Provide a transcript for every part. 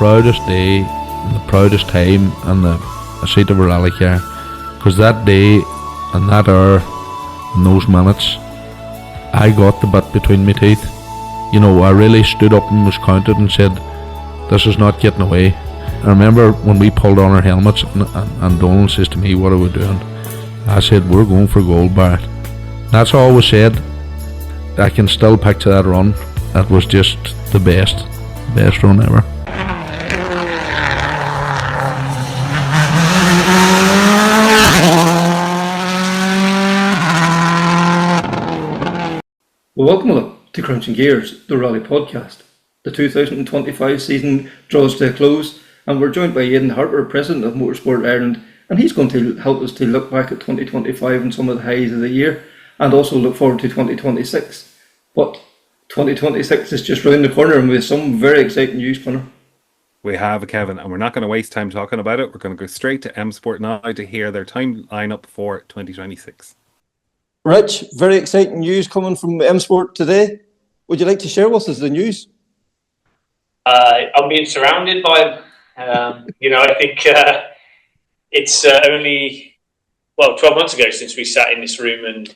proudest day, and the proudest time in the seat of a rally car, because that day and that hour and those minutes, I got the bit between my teeth. You know, I really stood up and was counted and said, this is not getting away. I remember when we pulled on our helmets and Donald says to me, what are we doing? I said, we're going for gold, Barrett. That's all was said. I can still picture that run. That was just the best run ever. Well, welcome along to Krunching Gears, the rally podcast. The 2025 season draws to a close, and we're joined by Aiden Harper, President of Motorsport Ireland, and he's going to help us to look back at 2025 and some of the highs of the year, and also look forward to 2026. But 2026 is just round the corner, and we have some very exciting news, Connor. We have, Kevin, and we're not going to waste time talking about it. We're going to go straight to M Sport now to hear their time lineup for 2026. Rich, very exciting news coming from M Sport today. Would you like to share with us the news? I'm being surrounded by, I think it's only 12 months ago since we sat in this room and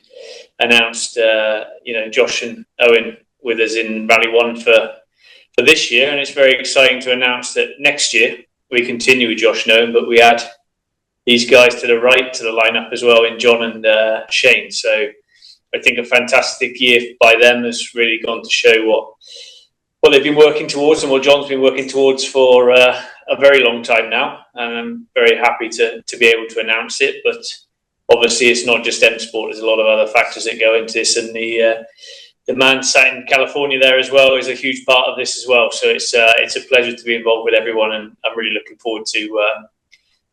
announced, Josh and Eoin with us in Rally 1 for this year. And it's very exciting to announce that next year we continue with Josh and Eoin, but we add these guys to the right to the lineup as well in John and Shange. So I think a fantastic year by them has really gone to show what they've been working towards and what John's been working towards for a very long time now. And I'm very happy to be able to announce it. But obviously it's not just M Sport. There's a lot of other factors that go into this, and the man sat in California there as well is a huge part of this as well. So it's a pleasure to be involved with everyone, and I'm really looking forward to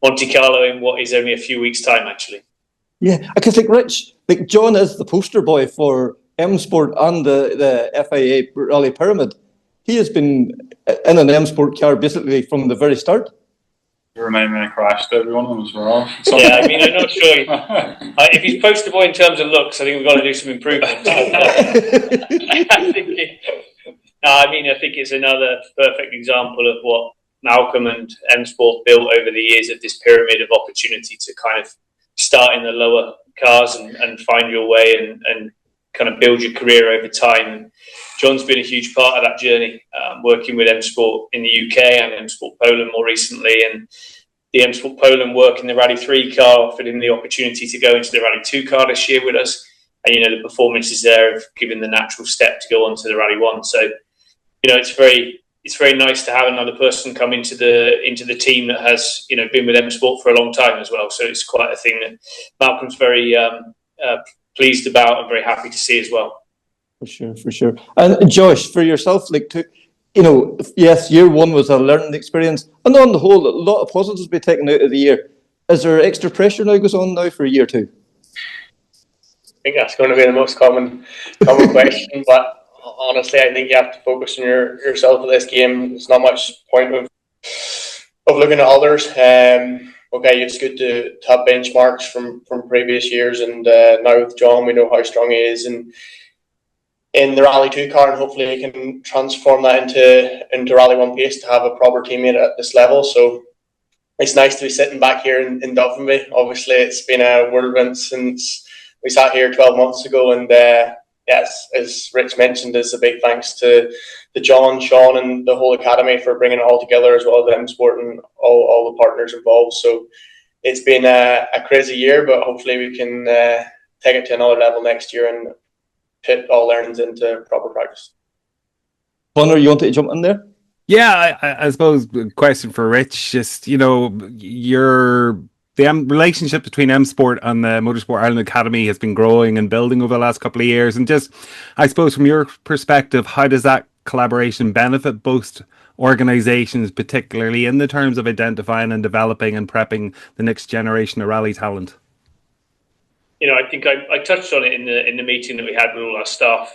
Monte Carlo in what is only a few weeks' time, actually. Yeah, I can think, Rich, John is the poster boy for M Sport and the FIA Rally Pyramid. He has been in an M Sport car basically from the very start. You remind me I crashed every one of them as well. Yeah, I mean, I'm not sure. If he's poster boy in terms of looks, I think we've got to do some improvement. I think it's another perfect example of what Malcolm and M Sport built over the years, of this pyramid of opportunity to kind of start in the lower cars and find your way and kind of build your career over time. And John's been a huge part of that journey, working with M Sport in the UK and M Sport Poland more recently. And the M Sport Poland work in the Rally 3 car offered him the opportunity to go into the Rally 2 car this year with us. And, the performances there have given the natural step to go on to the Rally 1. So, it's very nice to have another person come into the team that has, been with M Sport for a long time as well. So it's quite a thing that Malcolm's very pleased about and very happy to see as well. For sure. And Josh, for yourself, yes, year one was a learning experience, and on the whole, a lot of positives to be taken out of the year. Is there extra pressure now goes on now for year two? I think that's going to be the most common question, but honestly, I think you have to focus on yourself at this game. There's not much point of looking at others. Okay, it's good to have benchmarks from previous years, and now with John, we know how strong he is in the Rally 2 car, and hopefully he can transform that into Rally 1 pace to have a proper teammate at this level. So it's nice to be sitting back here in Duffenby. Obviously, it's been a whirlwind since we sat here 12 months ago, and yes, as Rich mentioned, it's a big thanks to John, Sean, and the whole academy for bringing it all together, as well as M Sport and all the partners involved. So it's been a crazy year, but hopefully we can take it to another level next year and put all learnings into proper practice. Connor, you want to jump in there? Yeah, I suppose the question for Rich, just, the relationship between M Sport and the Motorsport Ireland Academy has been growing and building over the last couple of years. And just, I suppose, from your perspective, how does that collaboration benefit both organisations, particularly in the terms of identifying and developing and prepping the next generation of rally talent? I think I touched on it in the meeting that we had with all our staff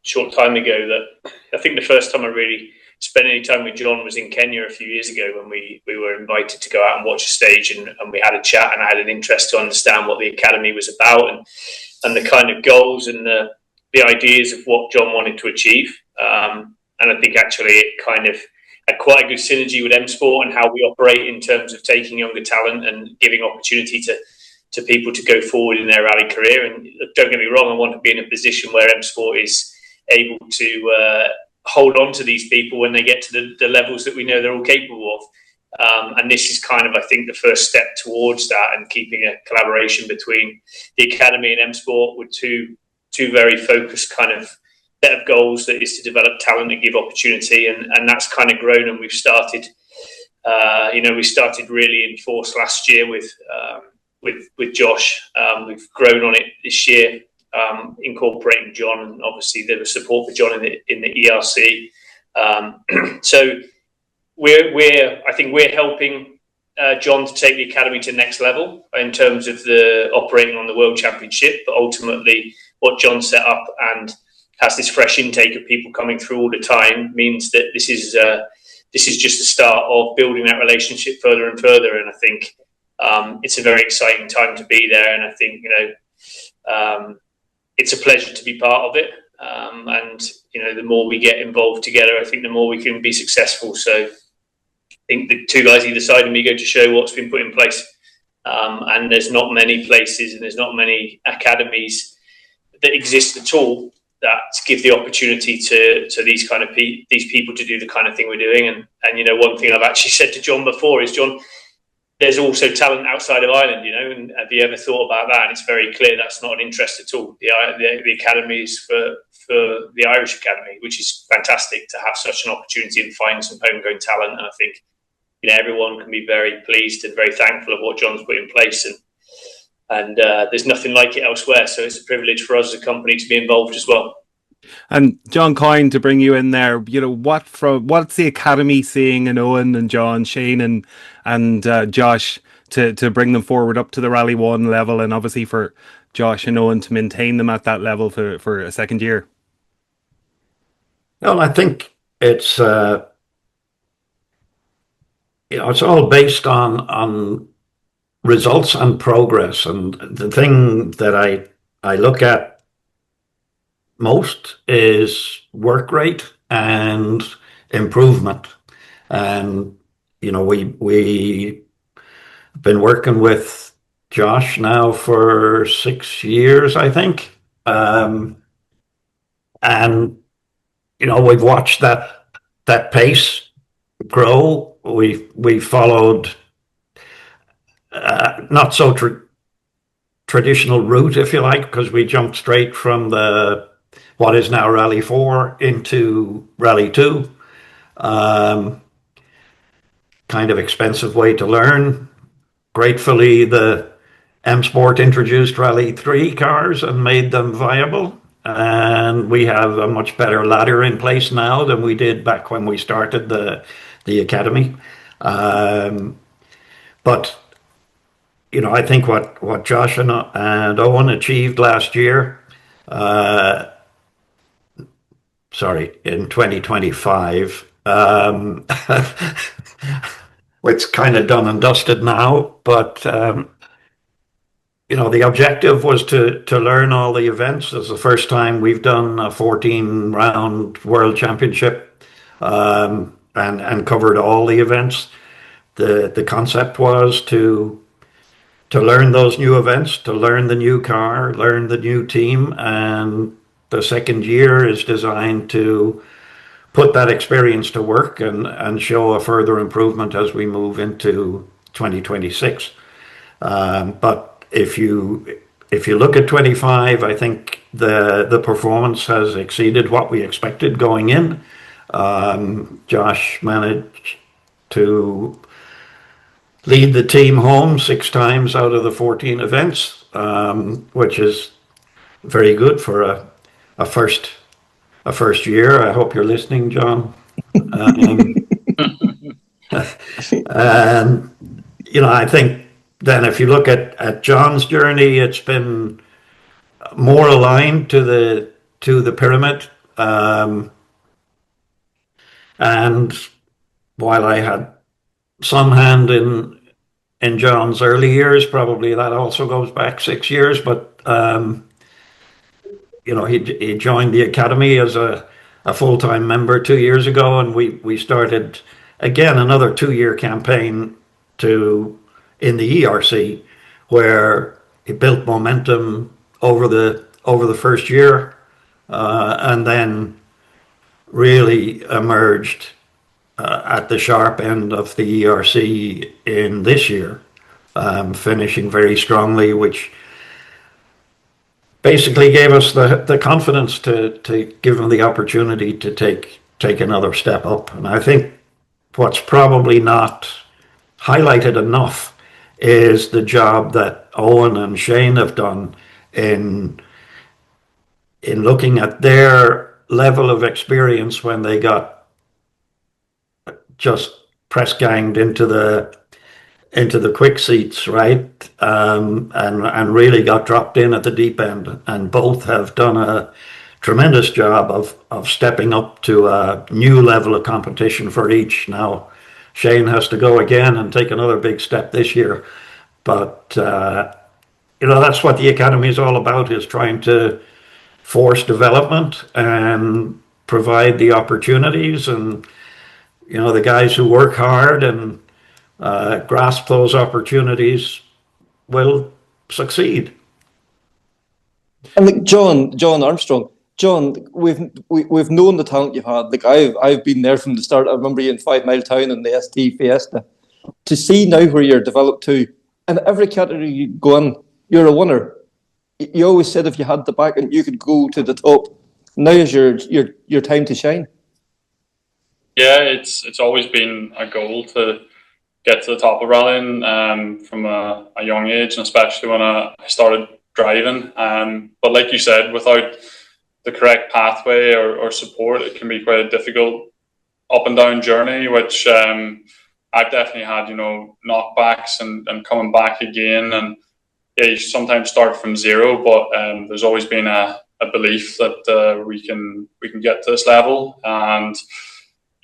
short time ago, that I think the first time I really spent any time with John was in Kenya a few years ago, when we were invited to go out and watch a stage, and we had a chat, and I had an interest to understand what the academy was about and the kind of goals and the ideas of what John wanted to achieve. And I think actually it kind of had quite a good synergy with M Sport and how we operate in terms of taking younger talent and giving opportunity to people to go forward in their rally career. And don't get me wrong, I want to be in a position where M Sport is able to hold on to these people when they get to the levels that we know they're all capable of. And this is kind of, I think, the first step towards that, and keeping a collaboration between the Academy and M Sport with two very focused kind of set of goals, that is to develop talent and give opportunity. And that's kind of grown, and we've started, we started really in force last year with Josh. We've grown on it this year, incorporating John, and obviously there was support for John in the ERC. So I think we're helping John to take the Academy to the next level in terms of the operating on the World Championship. But ultimately, what John set up and has this fresh intake of people coming through all the time means that this is just the start of building that relationship further and further. And I think it's a very exciting time to be there. And I think it's a pleasure to be part of it. And the more we get involved together, I think the more we can be successful. So I think the two guys either side of me go to show what's been put in place. And there's not many places and there's not many academies that exist at all that give the opportunity to these kind of these people to do the kind of thing we're doing. And one thing I've actually said to John before is, John, there's also talent outside of Ireland, and have you ever thought about that? And it's very clear that's not an interest at all. The academy is for the Irish Academy, which is fantastic to have such an opportunity and find some homegrown talent. And I think everyone can be very pleased and very thankful of what John's put in place, and there's nothing like it elsewhere. So it's a privilege for us as a company to be involved as well. And John Coyne, to bring you in there, what's the Academy seeing in Eoin and John, Shane and Josh to bring them forward up to the Rally 1 level, and obviously for Josh and Eoin to maintain them at that level for a second year? Well, I think it's it's all based on results and progress. And the thing that I look at most is work rate and improvement. And we've been working with Josh now for 6 years, I think. And we've watched that pace grow. We followed not so traditional route, if you like, because we jumped straight from what is now Rally 4 into Rally 2. Kind of expensive way to learn. Gratefully, the M Sport introduced Rally 3 cars and made them viable. And we have a much better ladder in place now than we did back when we started the Academy. But I think what Josh and Eoin achieved last year, in 2025, it's kind of done and dusted now. But the objective was to learn all the events. It's the first time we've done a 14-round World Championship and covered all the events. The concept was to learn those new events, to learn the new car, learn the new team, and the second year is designed to put that experience to work and show a further improvement as we move into 2026. But if you look at 25, I think the performance has exceeded what we expected going in. Josh managed to lead the team home 6 times out of the 14 events, which is very good for a first year. I hope you're listening, John. And I think then if you look at John's journey, it's been more aligned to the pyramid. And while I had some hand in John's early years, probably that also goes back 6 years, but he joined the Academy as a a full-time member 2 years ago, and we started again another 2-year campaign in the ERC, where it built momentum over the first year, and then really emerged at the sharp end of the ERC in this year, finishing very strongly, which basically gave us the confidence to give them the opportunity to take another step up. And I think what's probably not highlighted enough is the job that Eoin and Shane have done in looking at their level of experience when they got just press ganged into the quick seats, right? And really got dropped in at the deep end. And both have done a tremendous job of stepping up to a new level of competition for each. Now, Shane has to go again and take another big step this year. But, that's what the Academy is all about, is trying to force development and provide the opportunities. And, the guys who work hard and grasp those opportunities will succeed. And like John Armstrong, John, we've known the talent you've had. Like I've been there from the start. I remember you in 5 Mile Town and the ST Fiesta. To see now where you're developed to, and every category you go in, you're a winner. You always said if you had the back and you could go to the top. Now is your time to shine. Yeah, it's always been a goal to get to the top of rallying from a young age, and especially when I started driving. But like you said, without the correct pathway or support, it can be quite a difficult up and down journey, which I've definitely had, knockbacks and coming back again. And yeah, you sometimes start from zero, but there's always been a belief that we can get to this level. And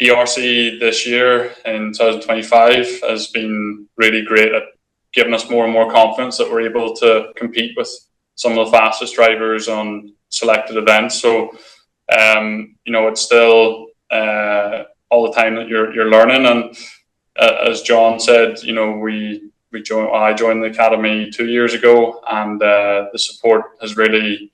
ERC this year in 2025 has been really great at giving us more and more confidence that we're able to compete with some of the fastest drivers on selected events. So, it's still all the time that you're learning. And as John said, I joined the Academy 2 years ago, and the support has really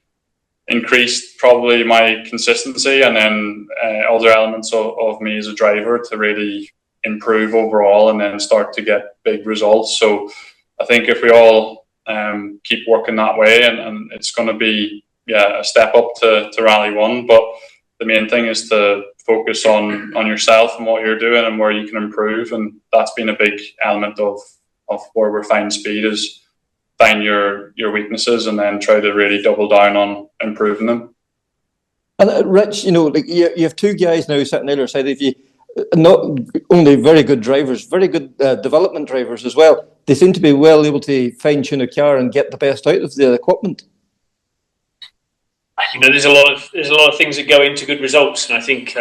increased probably my consistency, and then other elements of me as a driver to really improve overall and then start to get big results. So I think if we all keep working that way, and it's going to be a step up to Rally 1, but the main thing is to focus on yourself and what you're doing and where you can improve. And that's been a big element of where we're finding speed, is find your weaknesses and then try to really double down on improving them. And Rich, you have two guys now sitting the other side of you, not only very good drivers, very good development drivers as well. They seem to be well able to fine tune a car and get the best out of the equipment. There's a lot of things that go into good results, and I think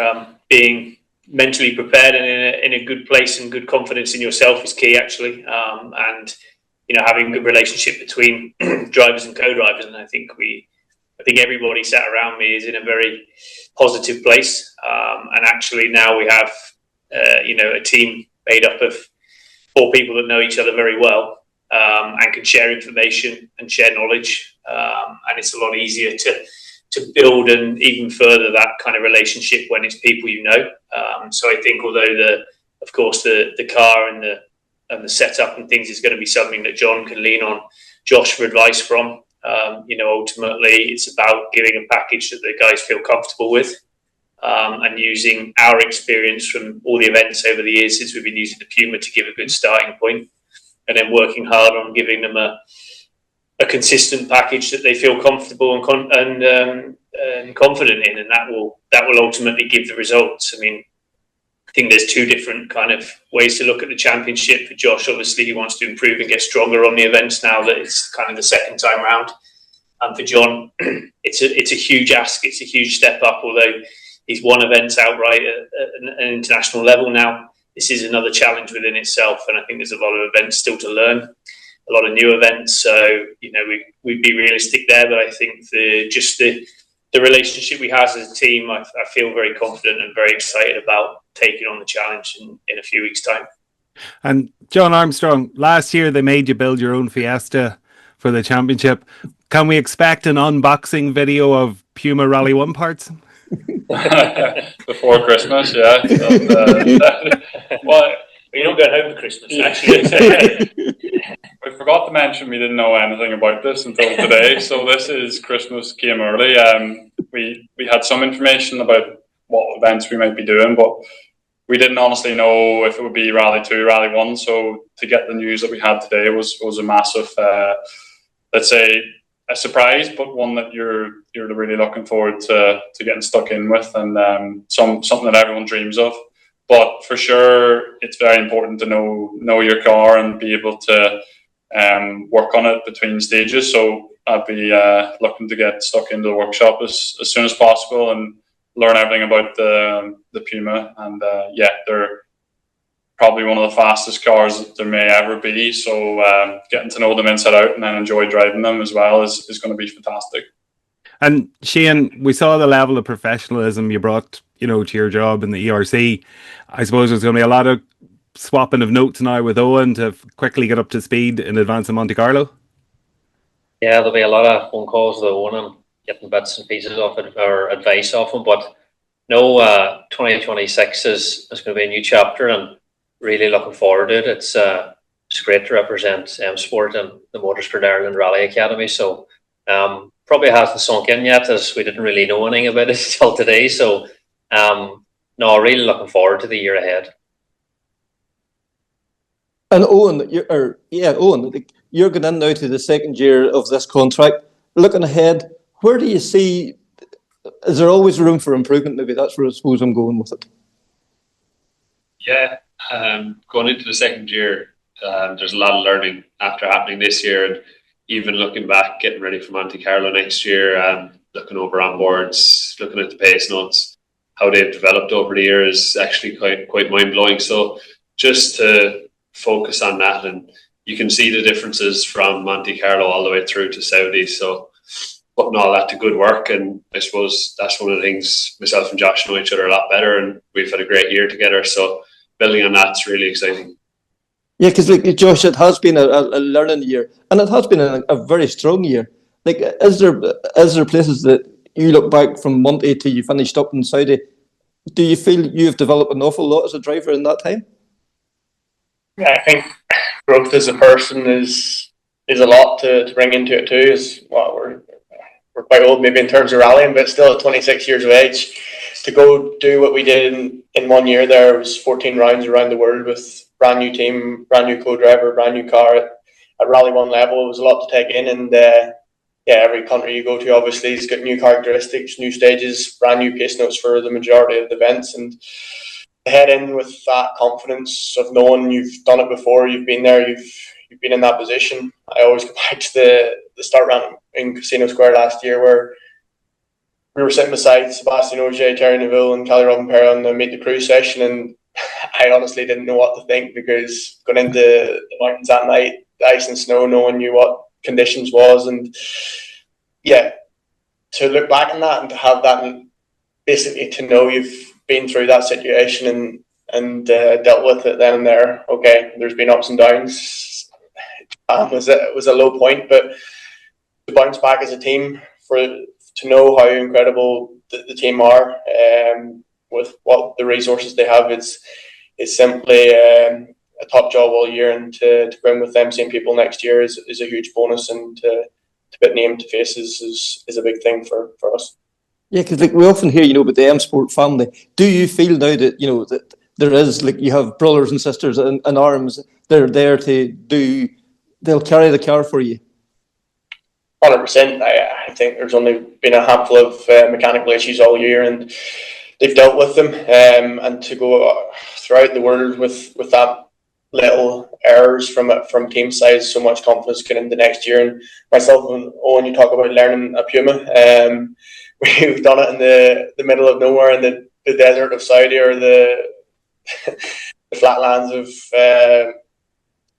being mentally prepared and in a good place and good confidence in yourself is key, actually. And having a good relationship between drivers and co-drivers, and I think everybody sat around me is in a very positive place. And actually now we have a team made up of 4 people that know each other very well, and can share information and share knowledge, and it's a lot easier to build and even further that kind of relationship when it's people you know. So I think although of course the car and the setup and things is going to be something that John can lean on Josh for advice from. Ultimately it's about giving a package that the guys feel comfortable with, and using our experience from all the events over the years since we've been using the Puma to give a good starting point, and then working hard on giving them a consistent package that they feel comfortable and confident in, and that will ultimately give the results. I think there's 2 different kind of ways to look at the championship. For Josh, obviously, he wants to improve and get stronger on the events now that it's kind of the second time round. And for John, it's a huge ask. It's a huge step up, although he's won events outright at an international level now. This is another challenge within itself, and I think there's a lot of events still to learn, a lot of new events. So, we'd be realistic there, but I think the the relationship we have as a team, I feel very confident and very excited about taking on the challenge in a few weeks' time. And John Armstrong, last year they made you build your own Fiesta for the championship. Can we expect an unboxing video of Puma Rally 1 parts? Before Christmas, yeah. Well, you're not going home for Christmas, actually. I forgot to mention we didn't know anything about this until today. So this is Christmas came early. We had some information about what events we might be doing, but we didn't honestly know if it would be Rally 2, Rally 1. So to get the news that we had today was a massive, let's say, a surprise, but one that you're really looking forward to getting stuck in with, and something that everyone dreams of. But for sure, it's very important to know your car and be able to work on it between stages. So I'd be looking to get stuck into the workshop as soon as possible and learn everything about the Puma. And they're probably one of the fastest cars that there may ever be. So getting to know them inside out and then enjoy driving them as well is going to be fantastic. And Shane, we saw the level of professionalism you brought, to your job in the ERC. I suppose there's going to be a lot of swapping of notes now with Eoin to quickly get up to speed in advance of Monte Carlo. Yeah, there'll be a lot of phone calls with Eoin and getting bits and pieces of it or advice off him. But no, 2026 is going to be a new chapter, and really looking forward to it. It's great to represent M Sport and the Motorsport Ireland Rally Academy. So probably hasn't sunk in yet, as we didn't really know anything about it until today. So no, really looking forward to the year ahead. And Eoin, you're going in now to the second year of this contract. Looking ahead, where do you see? Is there always room for improvement? Maybe that's where I suppose I'm going with it. Yeah, going into the second year, there's a lot of learning after happening this year, and even looking back, getting ready for Monte Carlo next year, looking over onboards, looking at the pace notes, how they've developed over the years is actually quite mind blowing. So just to focus on that, and you can see the differences from Monte Carlo all the way through to Saudi. So putting all that to good work, and I suppose that's one of the things. Myself and Josh know each other a lot better, and we've had a great year together. So building on that's really exciting. Yeah, because Josh, it has been a learning year, and it has been a very strong year. Is there places that you look back from Monte till you finished up in Saudi? Do you feel you've developed an awful lot as a driver in that time? Yeah, I think growth as a person is a lot to bring into it too. We're quite old maybe in terms of rallying, but still at 26 years of age, to go do what we did in 1 year there was 14 rounds around the world with brand new team, brand new co-driver, brand new car at Rally 1 level. It was a lot to take in, and every country you go to obviously has got new characteristics, new stages, brand new pace notes for the majority of the events, and head in with that confidence of knowing you've done it before, you've been there, you've been in that position. I always go back to the start round in Casino Square last year where we were sitting beside Sebastian Ogier, Terry Neville and Callie Robin-Perrin on the Meet the Crew session, and I honestly didn't know what to think, because going into the mountains that night, the ice and snow, no one knew what conditions was, and to look back on that and to have that, and basically to know you've been through that situation and dealt with it then and there. Okay, there's been ups and downs. It was a low point, but to bounce back as a team, to know how incredible the team are, with what the resources they have, it's simply a top job all year, and to go in with them same people next year is a huge bonus, and to put name to faces is a big thing for us. Yeah, because we often hear, about the M Sport family. Do you feel now that, that there is, you have brothers and sisters in arms, they're there they'll carry the car for you? 100%. I think there's only been a handful of mechanical issues all year, and they've dealt with them. And to go throughout the world with that little errors from team size, so much confidence going into next year. And myself and Eoin, you talk about learning a Puma. We've done it in the middle of nowhere, in the desert of Saudi, or the flatlands of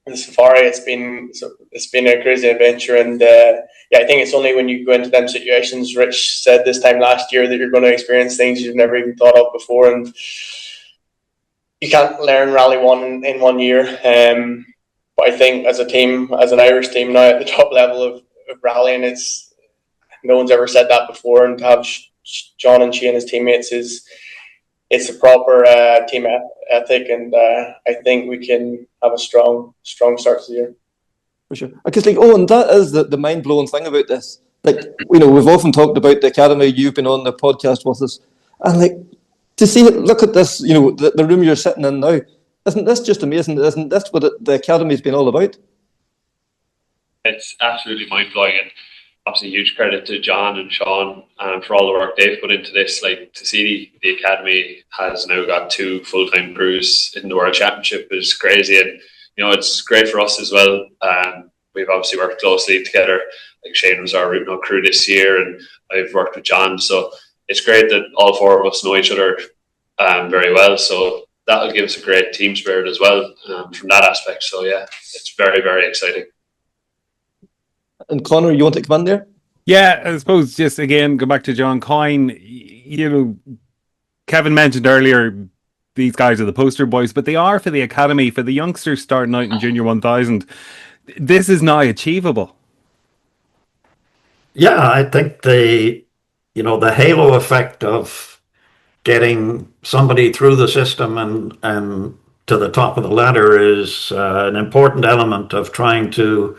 the safari, it's been a crazy adventure, and I think it's only when you go into them situations. Rich said this time last year that you're going to experience things you've never even thought of before, and you can't learn Rally 1 in 1 year. But I think as a team, as an Irish team now at the top level of rallying, it's no one's ever said that before, and to have John and Shane as teammates it's a proper team ethic, and I think we can have a strong start to the year. For sure. Because and that is the mind-blowing thing about this. We've often talked about the academy. You've been on the podcast with us, and to see it, look at this, the room you're sitting in now. Isn't this just amazing? Isn't this what the academy's been all about? It's absolutely mind-blowing, and obviously huge credit to John and Sean for all the work they've put into this. To see the academy has now got 2 full-time crews in the World Championship is crazy, and it's great for us as well. We've obviously worked closely together. Shane was our route crew this year, and I've worked with John, so it's great that all 4 of us know each other very well. So that'll give us a great team spirit as well from that aspect. So yeah, it's very, very exciting. And Conor, you want to come in there? Yeah, I suppose just again, go back to John Coyne. Kevin mentioned earlier these guys are the poster boys, but they are for the academy, for the youngsters starting out in Junior 1000. This is now achievable. Yeah, I think the halo effect of getting somebody through the system and to the top of the ladder is an important element of trying to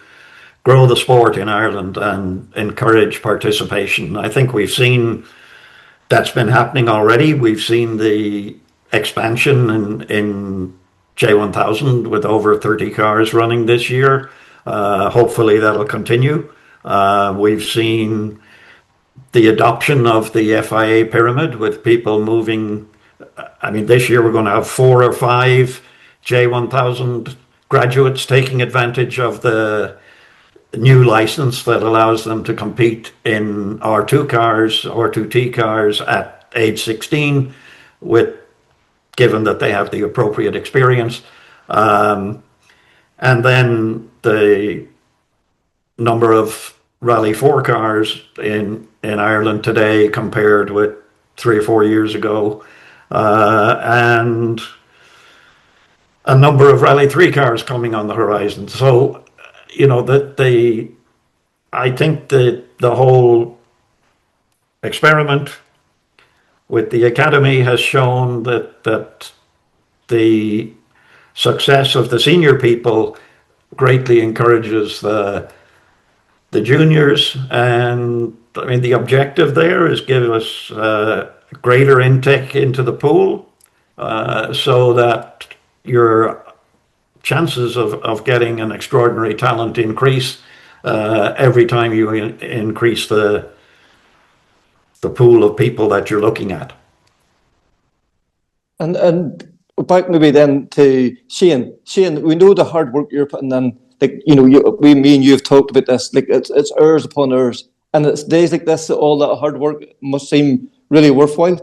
grow the sport in Ireland and encourage participation. I think we've seen that's been happening already. We've seen the expansion in J1000 with over 30 cars running this year. Hopefully that'll continue. We've seen the adoption of the FIA pyramid with people moving. This year we're going to have 4 or 5 J1000 graduates taking advantage of the new license that allows them to compete in R2 cars, R2T cars at age 16, given that they have the appropriate experience. And then the number of Rally 4 cars in Ireland today compared with 3 or 4 years ago, and a number of Rally 3 cars coming on the horizon. So I think that the whole experiment with the academy has shown that the success of the senior people greatly encourages the juniors, and the objective there is give us greater intake into the pool, so that your chances of getting an extraordinary talent increase every time you increase the pool of people that you're looking at. And back maybe then to Shane. Shane, we know the hard work you're putting in. Me and you have talked about this. It's hours upon hours, and it's days like this that all that hard work must seem really worthwhile.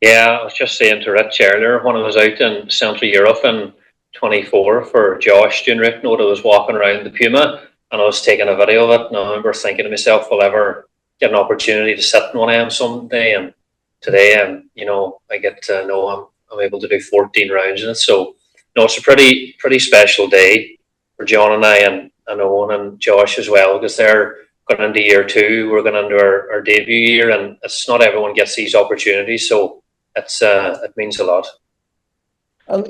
Yeah, I was just saying to Rich earlier when I was out in Central Europe in 24 for Josh doing route note, I was walking around the Puma and I was taking a video of it, and I remember thinking to myself, will I ever get an opportunity to sit in one of them someday? And today, I get to know I'm able to do 14 rounds in it. So it's a pretty special day for John and I, and Owen and Josh as well, because they're going into year 2. We're going into our debut year, and it's not everyone gets these opportunities, so it means a lot. And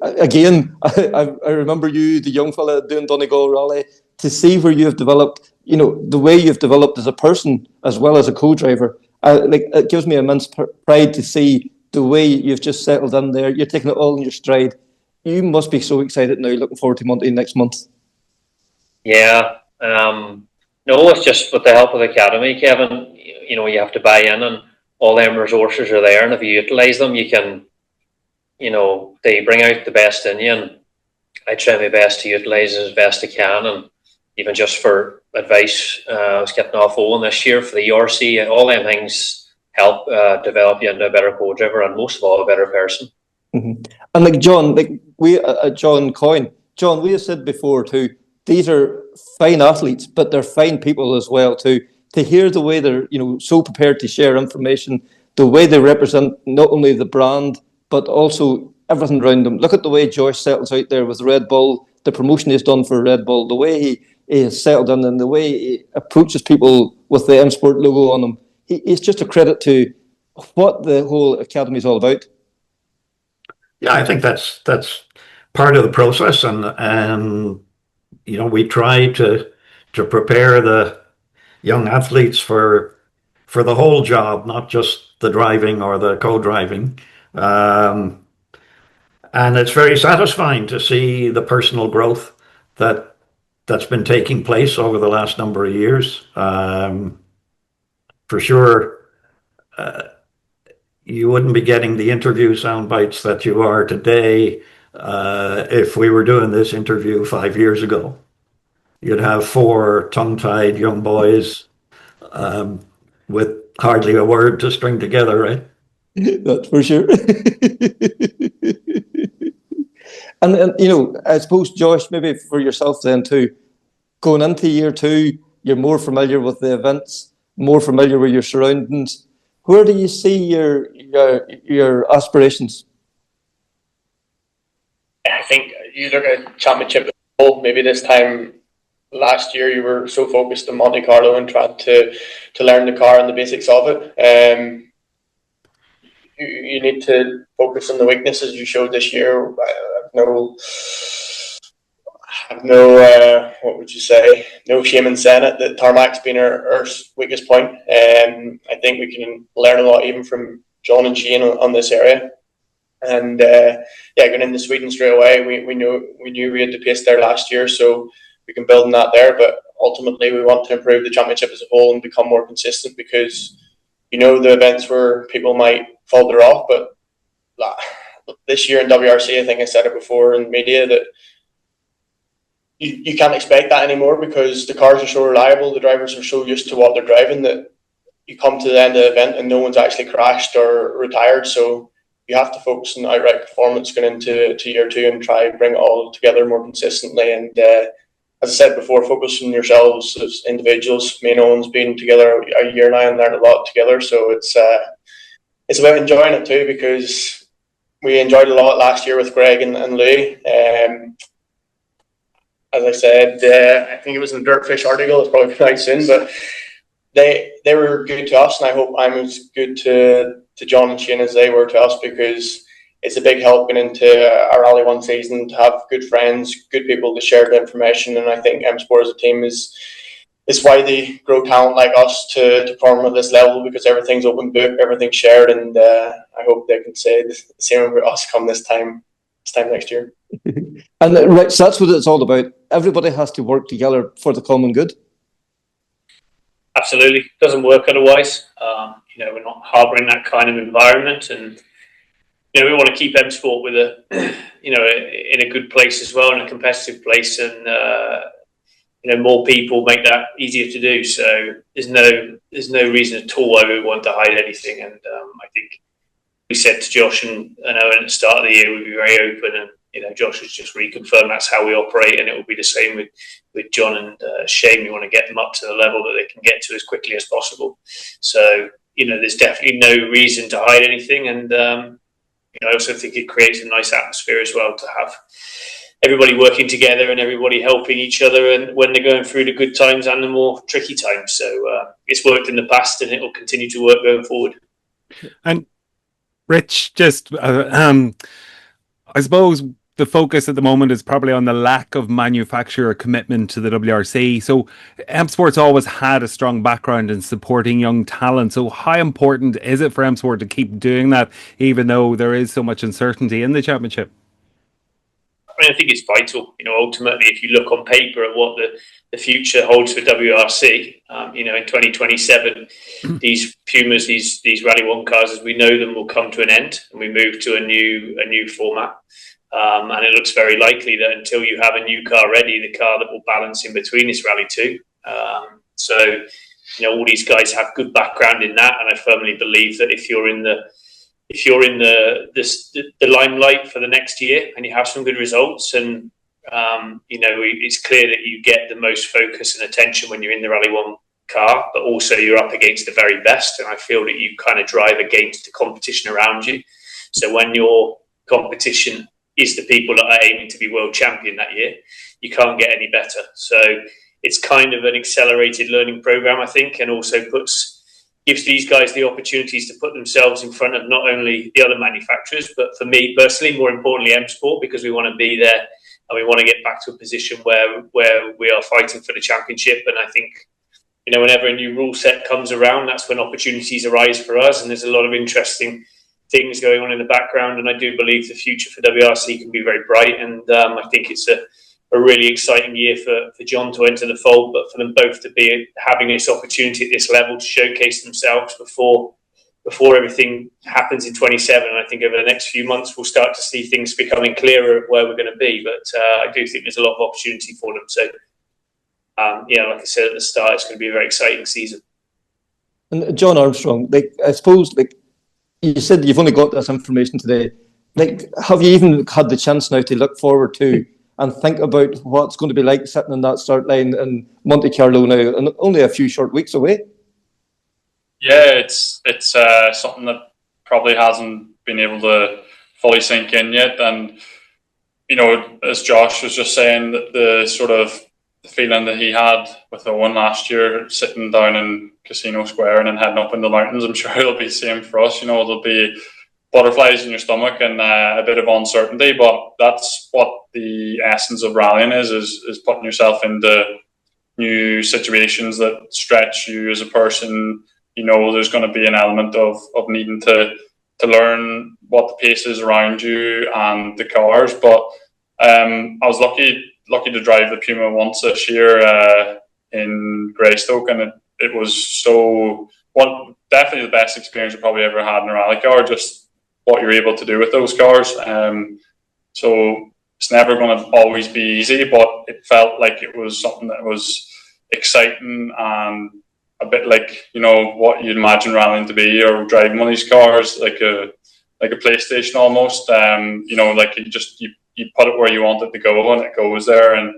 again, I remember you, the young fella doing Donegal Rally, to see where you have developed, the way you've developed as a person as well as a co-driver. It gives me immense pride to see the way you've just settled in there. You're taking it all in your stride. You must be so excited now, looking forward to Monte next month. Yeah. No, it's just with the help of the academy, Kevin. You have to buy in, and all them resources are there, and if you utilise them, you can, they bring out the best in you, and I try my best to utilise it as best I can. And even just for advice, I was getting off Owen this year for the ERC. All them things help develop you into a better co-driver, and most of all, a better person. Mm-hmm. And John, John Coyne. John, we have said before too, these are fine athletes, but they're fine people as well too. To hear the way they're, so prepared to share information, the way they represent not only the brand, but also everything around them. Look at the way Josh settles out there with Red Bull, the promotion he's done for Red Bull, the way he has settled in, and the way he approaches people with the M Sport logo on him. He's just a credit to what the whole academy is all about. Yeah, I think that's part of the process, and we try to prepare the young athletes for the whole job, not just the driving or the co-driving. And it's very satisfying to see the personal growth that's been taking place over the last number of years. For sure, you wouldn't be getting the interview sound bites that you are today if we were doing this interview 5 years ago. You'd have 4 tongue-tied young boys with hardly a word to string together, right? That's for sure. and I suppose, Josh, maybe for yourself then too, going into year 2, you're more familiar with the events, more familiar with your surroundings. Where do you see your aspirations? I think you look at championship, maybe this time last year you were so focused on Monte Carlo and tried to learn the car and the basics of it. You need to focus on the weaknesses you showed this year. What would you say? No shame in saying it, that tarmac's been our weakest point. I think we can learn a lot even from John and Shane on this area. And going into Sweden straight away, we knew we had the pace there last year, so we can build on that there. But ultimately, we want to improve the championship as a whole and become more consistent, because the events where people might falter off. But this year in WRC, I think I said it before in media, that you can't expect that anymore, because the cars are so reliable, the drivers are so used to what they're driving, that you come to the end of the event and no one's actually crashed or retired. So you have to focus on outright performance going into year 2 and try and bring it all together more consistently. And as I said before, focus on yourselves as individuals. Me and Owen's been together a year now and learned a lot together. So it's about enjoying it too, because we enjoyed a lot last year with Greg and Louis. As I said, I think it was in the Dirtfish article. It's probably been out soon, but they were good to us, and I hope I'm as good to John and Shane as they were to us, because it's a big help going into our Rally 1 season to have good friends, good people to share the information. And I think M Sport as a team is why they grow talent like us to perform at this level, because everything's open book, everything's shared, and I hope they can say the same about us come this time next year. And Rich, that's what it's all about. Everybody has to work together for the common good. Absolutely, doesn't work otherwise. We're not harbouring that kind of environment, and we want to keep M Sport with in a good place as well, in a competitive place, and more people make that easier to do. So there's no reason at all why we want to hide anything. And I think we said to Josh and Owen at the start of the year we'd be very open, and Josh has just reconfirmed that's how we operate, and it will be the same with John and Shane. We want to get them up to the level that they can get to as quickly as possible. So there's definitely no reason to hide anything, and I also think it creates a nice atmosphere as well to have everybody working together and everybody helping each other, and when they're going through the good times and the more tricky times. So it's worked in the past, and it will continue to work going forward. And Rich, just I suppose the focus at the moment is probably on the lack of manufacturer commitment to the WRC. So M Sport's always had a strong background in supporting young talent. So how important is it for M Sport to keep doing that, even though there is so much uncertainty in the championship? I think it's vital. Ultimately, if you look on paper at what the future holds for WRC, in 2027, these Pumas, these Rally 1 cars, as we know them, will come to an end, and we move to a new format. And it looks very likely that until you have a new car ready, the car that will balance in between is Rally 2. So all these guys have good background in that, and I firmly believe that if you're in the in the limelight for the next year and you have some good results, and it's clear that you get the most focus and attention when you're in the Rally 1 car, but also you're up against the very best, and I feel that you kind of drive against the competition around you. So when your competition is the people that are aiming to be world champion that year, you can't get any better. So it's kind of an accelerated learning program, I think, and also gives these guys the opportunities to put themselves in front of not only the other manufacturers, but for me personally, more importantly, M Sport, because we want to be there and we want to get back to a position where we are fighting for the championship. And I think, whenever a new rule set comes around, that's when opportunities arise for us, and there's a lot of interesting things going on in the background, and I do believe the future for WRC can be very bright, and I think it's a really exciting year for John to enter the fold, but for them both to be having this opportunity at this level to showcase themselves before everything happens in 27. And I think over the next few months we'll start to see things becoming clearer where we're going to be, but I do think there's a lot of opportunity for them. So like I said at the start, it's going to be a very exciting season. And John Armstrong, I suppose, you said you've only got this information today. Have you even had the chance now to look forward to and think about what's going to be like sitting in that start line in Monte Carlo now, and only a few short weeks away? Yeah, it's something that probably hasn't been able to fully sink in yet. And, as Josh was just saying, the sort of feeling that he had with Owen last year, sitting down in Casino Square and then heading up in the mountains, I'm sure it'll be the same for us. There'll be butterflies in your stomach and a bit of uncertainty, but that's what the essence of rallying is putting yourself into new situations that stretch you as a person. There's going to be an element of needing to learn what the pace is around you and the cars, but I was lucky to drive the Puma once this year in Greystoke, and it was definitely the best experience I probably ever had in a rally car, just what you're able to do with those cars. So it's never going to always be easy, but it felt like it was something that was exciting and a bit like, what you'd imagine rallying to be, or driving one of these cars like a PlayStation almost. You put it where you want it to go and it goes there. And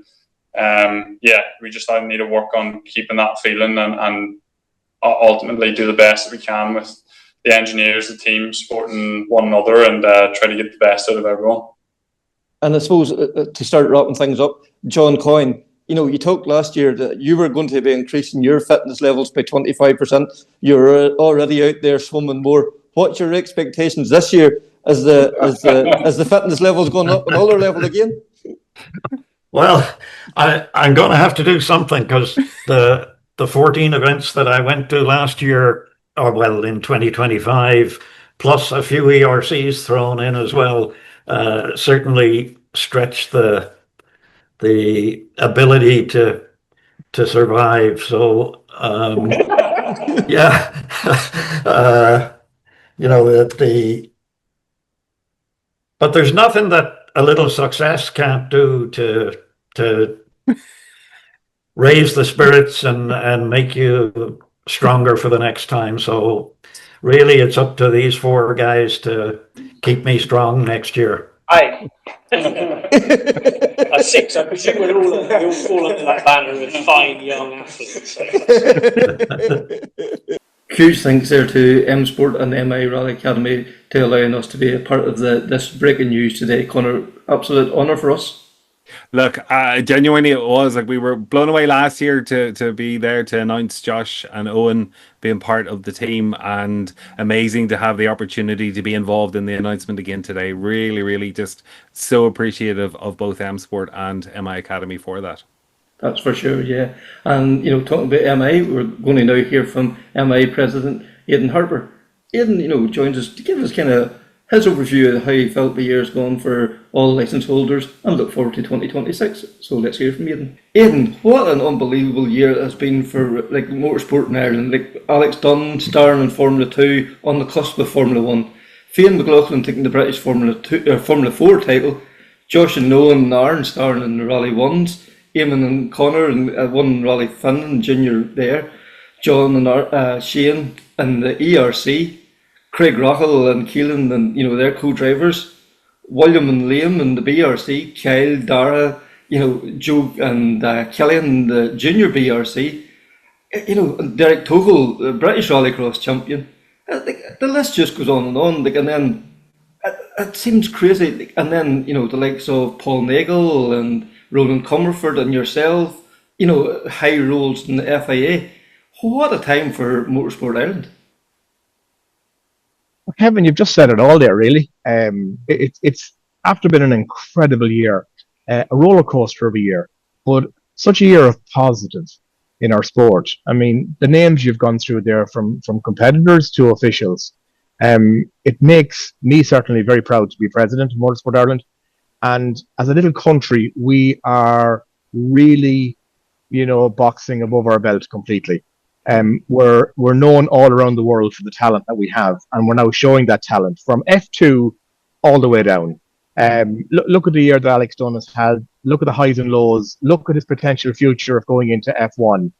we just need to work on keeping that feeling and ultimately do the best that we can with the engineers, the team, supporting one another, and try to get the best out of everyone. And I suppose to start wrapping things up, John Coyne, you talked last year that you were going to be increasing your fitness levels by 25%. You're already out there swimming more. What's your expectations this year as the fitness levels going up another level again? Well, I'm going to have to do something, because the 14 events that I went to last year, in 2025, plus a few ERCs thrown in as well, certainly stretched the ability to survive. So but there's nothing that a little success can't do to raise the spirits and make you stronger for the next time. So really, it's up to these four guys to keep me strong next year. Aye. At 6, I presume we'll all fall under that banner of fine young athletes. Huge thanks there to M Sport and the MI Rally Academy to allowing us to be a part of this breaking news today. Connor, absolute honour for us. Look, genuinely it was. We were blown away last year to be there to announce Josh and Owen being part of the team, and amazing to have the opportunity to be involved in the announcement again today. Really, really just so appreciative of both M Sport and MI Academy for that. That's for sure, yeah. And, talking about MI, we're going to now hear from MI President Aiden Harper. Aiden, joins us to give us kind of his overview of how he felt the year's gone for all licence holders, and look forward to 2026. So let's hear from Aiden. Aiden, what an unbelievable year it has been for motorsport in Ireland. Alex Dunn starring in Formula 2 on the cusp of Formula 1. Fionn McLaughlin taking the British Formula 4 title. Josh and Nolan and Aaron starring in the Rally 1s. Eamon and Connor and one Rally Finland Junior there. John and Shane and the ERC. Craig Rochel and Keelan and, their co-drivers, William and Liam and the BRC, Kyle, Dara, Joe and Killian, the junior BRC, and Derek Togle, the British Rallycross champion. The list just goes on, and then it seems crazy. And then, the likes of Paul Nagel and Roland Comerford and yourself, high roles in the FIA. What a time for Motorsport Ireland. Kevin, you've just said it all there, really. It's after been an incredible year, a roller coaster of a year, but such a year of positive in our sport. I mean, the names you've gone through there from competitors to officials, it makes me certainly very proud to be president of Motorsport Ireland. And as a little country, we are really, boxing above our belt completely. We're known all around the world for the talent that we have, and we're now showing that talent from F2 all the way down. Look at the year that Alex Dunn has had. Look at the highs and lows. Look at his potential future of going into F1.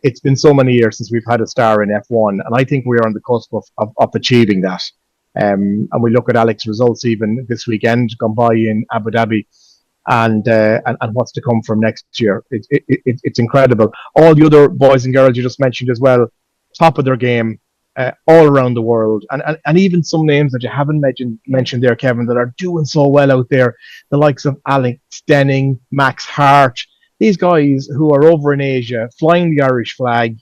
It's been so many years since we've had a star in F1, and I think we are on the cusp of achieving that. And we look at Alex's results even this weekend, gone by in Abu Dhabi, and what's to come from next year. It's incredible. All the other boys and girls you just mentioned as well, top of their game, all around the world, and even some names that you haven't mentioned there, Kevin, that are doing so well out there, the likes of Alex Denning, Max Hart, these guys who are over in Asia flying the Irish flag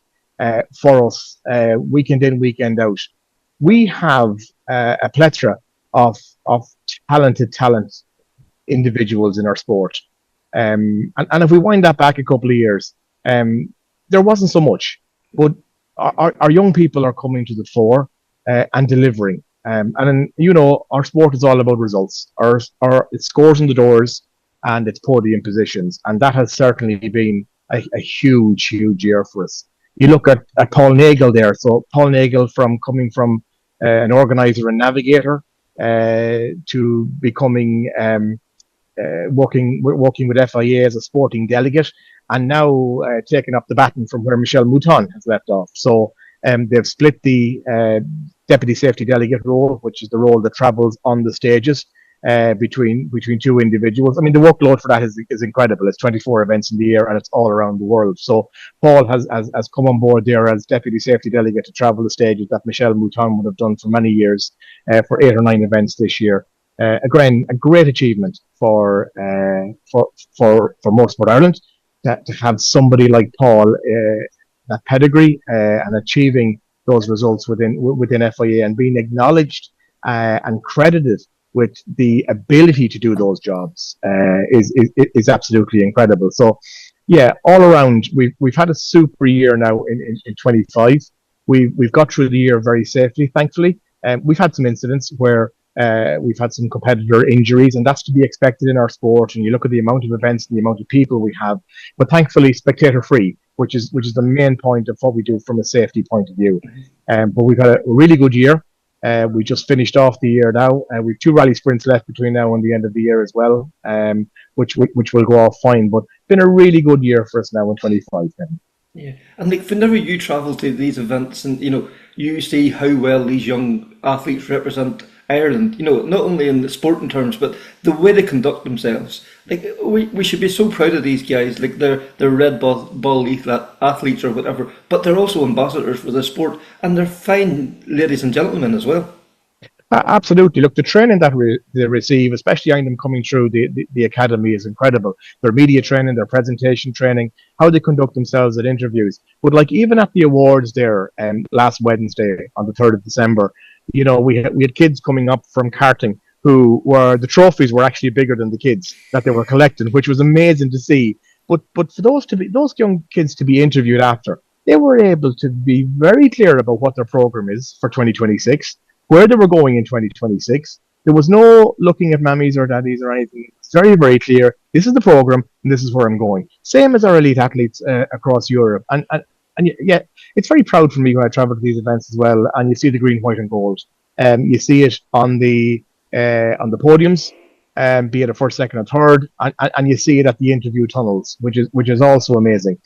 for us weekend in, weekend out. We have a plethora of talented individuals in our sport. And if we wind that back a couple of years, there wasn't so much, but our young people are coming to the fore and delivering. And our sport is all about results. It's scores in the doors and it's podium positions. And that has certainly been a huge, huge year for us. You look at Paul Nagel there. So Paul Nagel coming from an organizer and navigator to becoming working with FIA as a sporting delegate, and now taking up the baton from where Michel Mouton has left off. So they've split the deputy safety delegate role, which is the role that travels on the stages between two individuals. I mean, the workload for that is incredible. It's 24 events in the year, and it's all around the world. So Paul has come on board there as deputy safety delegate to travel the stages that Michel Mouton would have done for many years for 8 or 9 events this year. Again, a great achievement for Motorsport Ireland to have somebody like Paul, that pedigree and achieving those results within FIA and being acknowledged and credited with the ability to do those jobs is absolutely incredible. So, yeah, all around we've had a super year now in 25. We've got through the year very safely, thankfully. We've had some incidents where we've had some competitor injuries, and that's to be expected in our sport. And you look at the amount of events and the amount of people we have, but thankfully spectator free, which is the main point of what we do from a safety point of view. But we've had a really good year. We just finished off the year now. We've 2 rally sprints left between now and the end of the year as well, which will go off fine. But it's been a really good year for us now in 25. Yeah, and whenever you travel to these events and you see how well these young athletes represent Ireland, not only in the sporting terms, but the way they conduct themselves. We should be so proud of these guys. They're Red Bull athletes or whatever, but they're also ambassadors for the sport, and they're fine ladies and gentlemen as well. Absolutely. Look, the training that they receive, especially on them coming through the academy, is incredible. Their media training, their presentation training, how they conduct themselves at interviews. But even at the awards there last Wednesday on the 3rd of December, we had kids coming up from karting who the trophies were actually bigger than the kids that they were collecting, which was amazing to see. But for those young kids to be interviewed after, they were able to be very clear about what their program is for 2026. Where they were going in 2026. There was no looking at mammies or daddies or anything. It's very, very clear. This is the program, and this is where I'm going. Same as our elite athletes across Europe. And yeah, it's very proud for me when I travel to these events as well. And you see the green, white, and gold. You see it on the podiums, be it a first, second, or third, and you see it at the interview tunnels, which is also amazing.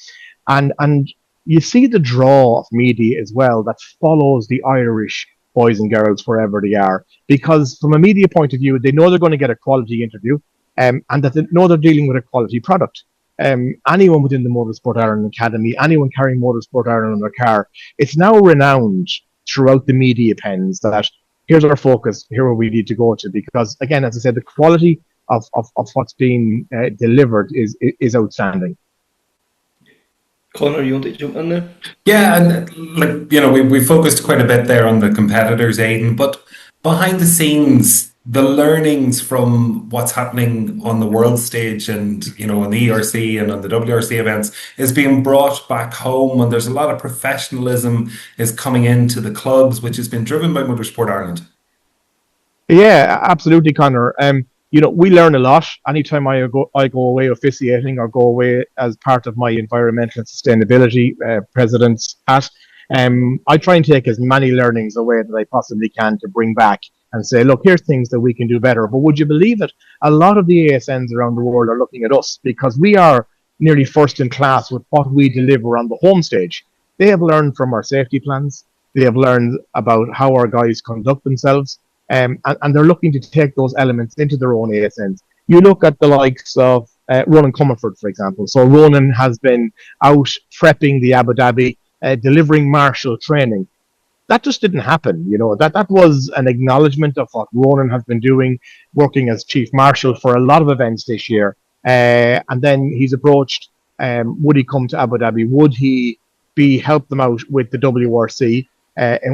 And you see the draw of media as well that follows the Irish boys and girls wherever they are, because from a media point of view, they know they're going to get a quality interview, and that they know they're dealing with a quality product. Anyone within the Motorsport Ireland Academy, anyone carrying Motorsport Ireland on their car, it's now renowned throughout the media pens that here's our focus, here where we need to go to, because again, as I said, the quality of what's being delivered is outstanding. Connor, you want to jump in there? Yeah, and we focused quite a bit there on the competitors, Aiden, but behind the scenes, the learnings from what's happening on the world stage and on the ERC and on the WRC events is being brought back home, and there's a lot of professionalism is coming into the clubs, which has been driven by Motorsport Ireland. Yeah, absolutely, Connor. We learn a lot. Anytime I go away officiating or go away as part of my environmental and sustainability president's hat, I try and take as many learnings away that I possibly can to bring back and say, look, here's things that we can do better. But would you believe it? A lot of the ASNs around the world are looking at us because we are nearly first in class with what we deliver on the home stage. They have learned from our safety plans. They have learned about how our guys conduct themselves. And they're looking to take those elements into their own ASNs. You look at the likes of Ronan Comerford, for example. So Ronan has been out prepping the Abu Dhabi, delivering marshal training. That just didn't happen. That was an acknowledgement of what Ronan has been doing, working as chief marshal for a lot of events this year. And then he's approached, would he come to Abu Dhabi? Would he help them out with the WRC,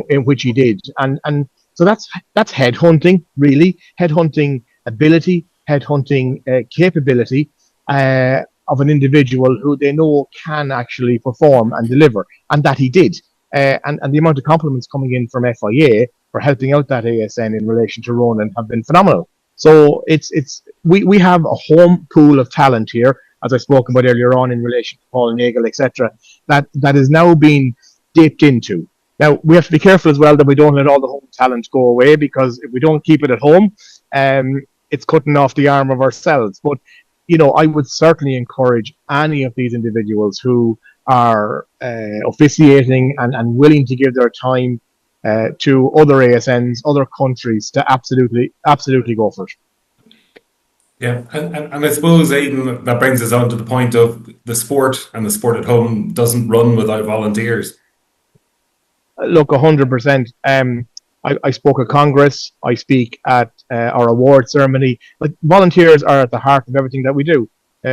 in which he did? And so that's headhunting, really. Headhunting ability, headhunting capability of an individual who they know can actually perform and deliver, and that he did. And the amount of compliments coming in from FIA for helping out that ASN in relation to Ronan have been phenomenal. So we have a home pool of talent here, as I spoke about earlier on in relation to Paul Nagel, etc., that is now being dipped into. Now, we have to be careful as well that we don't let all the home talent go away, because if we don't keep it at home, it's cutting off the arm of ourselves. But, I would certainly encourage any of these individuals who are officiating and willing to give their time to other ASNs, other countries, to absolutely go for it. Yeah, and I suppose, Aiden, that brings us on to the point of the sport, and the sport at home doesn't run without volunteers. Look, 100%. I spoke at Congress. I speak at our award ceremony. Like, volunteers are at the heart of everything that we do.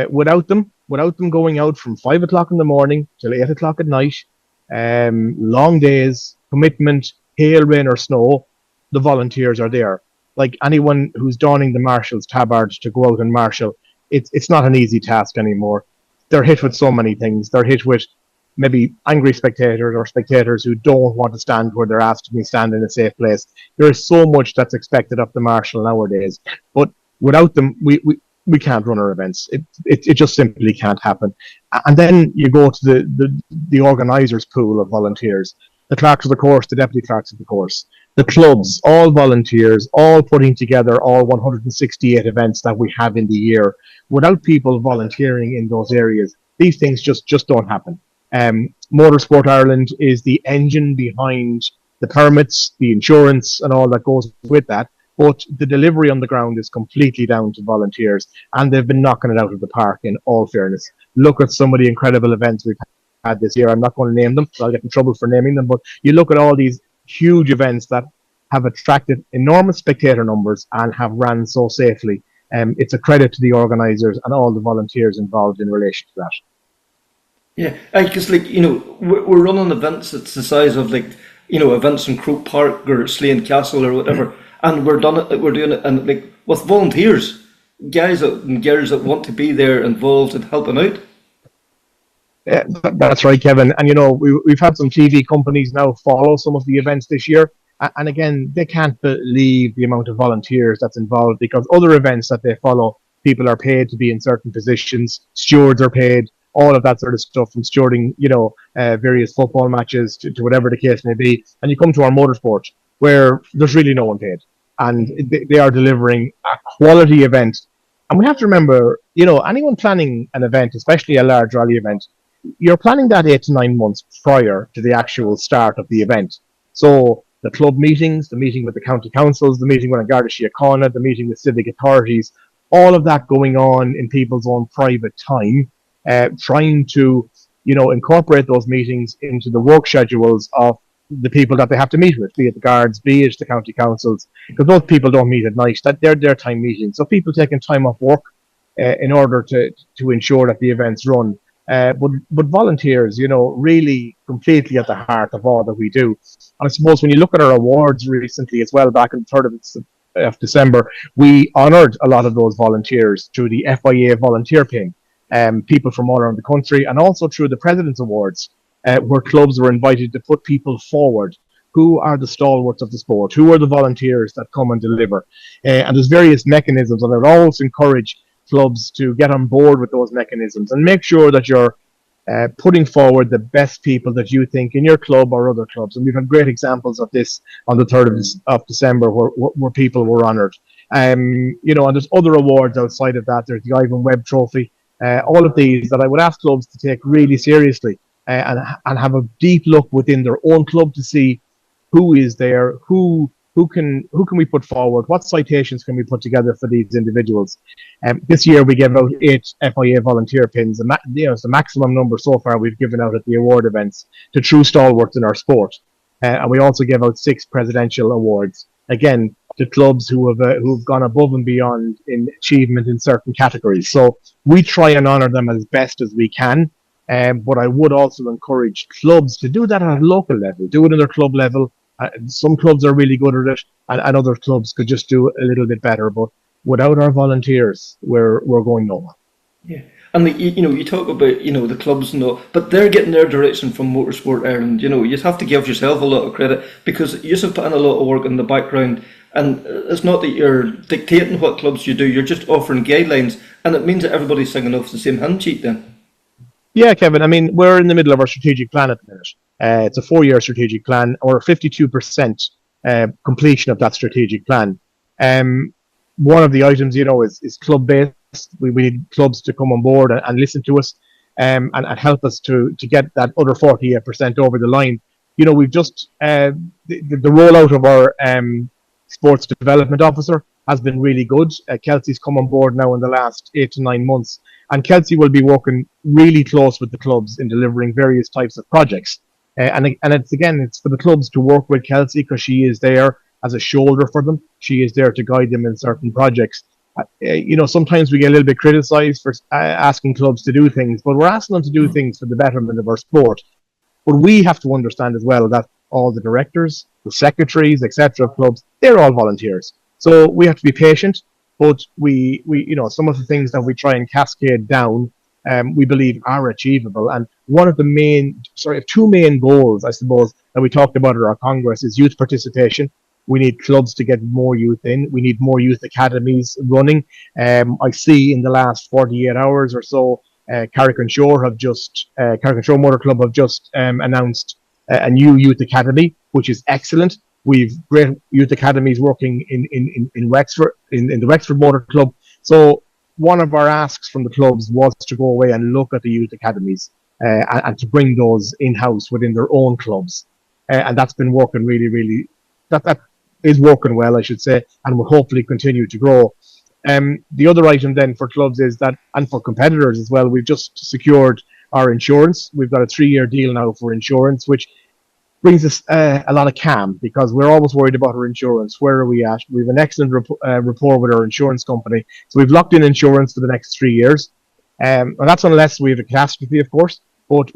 Without them going out from 5 o'clock in the morning till 8 o'clock at night, long days, commitment, hail, rain or snow, the volunteers are there. Like, anyone who's donning the marshal's tabard to go out and marshal, it's not an easy task anymore. They're hit with so many things. They're hit with maybe angry spectators, or spectators who don't want to stand where they're asked to be stand in a safe place. There is so much that's expected of the marshal nowadays. But without them, we can't run our events. It just simply can't happen. And then you go to the organisers' pool of volunteers, the clerks of the course, the deputy clerks of the course, the clubs, all volunteers, all putting together all 168 events that we have in the year. Without people volunteering in those areas, these things just don't happen. Motorsport Ireland is the engine behind the permits, the insurance, and all that goes with that. But the delivery on the ground is completely down to volunteers, and they've been knocking it out of the park, in all fairness. Look at some of the incredible events we've had this year. I'm not going to name them, so I'll get in trouble for naming them, but you look at all these huge events that have attracted enormous spectator numbers and have ran so safely. It's a credit to the organisers and all the volunteers involved in relation to that. Yeah, because we're running events that's the size of events in Croke Park or Slane Castle or whatever, and we're doing it and with volunteers, guys and girls that want to be there involved and helping out. Yeah, that's right, Kevin. And we've had some TV companies now follow some of the events this year, and again, they can't believe the amount of volunteers that's involved, because other events that they follow, people are paid to be in certain positions, stewards are paid, all of that sort of stuff, from stewarding, various football matches to whatever the case may be. And you come to our motorsport, where there's really no one paid, and they are delivering a quality event. And we have to remember, anyone planning an event, especially a large rally event, you're planning that 8 to 9 months prior to the actual start of the event. So the club meetings, the meeting with the county councils, the meeting with Garda Síochána, the meeting with civic authorities, all of that going on in people's own private time, trying to, incorporate those meetings into the work schedules of the people that they have to meet with, be it the guards, be it the county councils, because those people don't meet at night. That they're their time meetings. So people taking time off work in order to ensure that the events run. But volunteers, really completely at the heart of all that we do. And I suppose when you look at our awards recently as well, back on the 3rd of December, we honoured a lot of those volunteers through the FIA volunteer pin, people from all around the country, and also through the President's Awards, where clubs were invited to put people forward. Who are the stalwarts of the sport? Who are the volunteers that come and deliver? And there's various mechanisms, and I would always encourage clubs to get on board with those mechanisms and make sure that you're putting forward the best people that you think in your club or other clubs. And we've had great examples of this on the 3rd of December where people were honoured. And there's other awards outside of that. There's the Ivan Webb Trophy. All of these that I would ask clubs to take really seriously and have a deep look within their own club to see who is there, who can we put forward, what citations can we put together for these individuals. This year we gave out 8 FIA volunteer pins. It's the maximum number so far we've given out at the award events to true stalwarts in our sport. And we also gave out 6 presidential awards, again, to clubs who've gone above and beyond in achievement in certain categories. So we try and honour them as best as we can. But I would also encourage clubs to do that at a local level, do it at their club level. Some clubs are really good at it, and other clubs could just do a little bit better. But without our volunteers, we're going nowhere. Yeah, and you talk about the clubs and all, but they're getting their direction from Motorsport Ireland. You have to give yourself a lot of credit because you have put in a lot of work in the background, and it's not that you're dictating what clubs you do. You're just offering guidelines, and it means that everybody's singing off the same hymn sheet then. Yeah, Kevin. I mean, we're in the middle of our strategic plan at the minute. It's a 4-year strategic plan, or 52% completion of that strategic plan. One of the items, is club-based. We need clubs to come on board and listen to us and help us to get that other 48% over the line. We've just, the rollout of our sports development officer has been really good. Kelsey's come on board now in the last 8 to 9 months. And Kelsey will be working really close with the clubs in delivering various types of projects. And it's for the clubs to work with Kelsey because she is there as a shoulder for them. She is there to guide them in certain projects. Sometimes we get a little bit criticised for asking clubs to do things, but we're asking them to do things for the betterment of our sport. But we have to understand as well that all the directors, the secretaries, etc. of clubs, they're all volunteers. So we have to be patient. But we some of the things that we try and cascade down, we believe are achievable. And one of the two main goals, I suppose, that we talked about at our Congress is youth participation. We need clubs to get more youth in. We need more youth academies running. I see in the last 48 hours or so, Carrick-on-Shore Motor Club have just announced a new youth academy, which is excellent. We've great youth academies working in Wexford, in the Wexford Motor Club. So one of our asks from the clubs was to go away and look at the youth academies and to bring those in-house within their own clubs. And that's been working really, really, that is working well, I should say, and will hopefully continue to grow. The other item then for clubs is that, and for competitors as well, we've just secured our insurance. We've got a 3-year deal now for insurance, which brings us a lot of calm because we're always worried about our insurance. Where are we at? We have an excellent rapport with our insurance company. So we've locked in insurance for the next 3 years. And that's unless we have a catastrophe, of course. But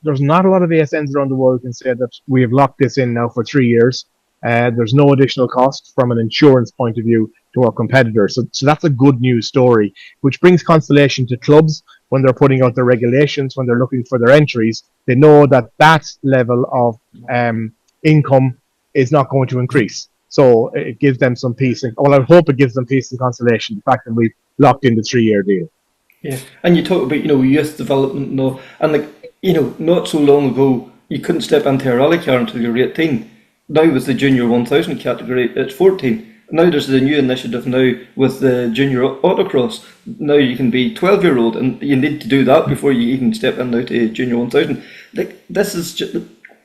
there's not a lot of ASNs around the world who can say that we have locked this in now for 3 years. There's no additional cost from an insurance point of view to our competitors. So that's a good news story, which brings consolation to clubs when they're putting out their regulations, when they're looking for their entries. They know that level of income is not going to increase. So it gives them some peace. I hope it gives them peace and consolation, the fact that we've locked in the 3-year deal. Yeah, and you talk about, youth development and all, and not so long ago, you couldn't step into a rally car until you were 18. Now with the Junior 1000 category, it's 14. Now there's the new initiative now with the Junior Autocross. Now you can be 12-year-old, and you need to do that before you even step in now to Junior 1000. This is just,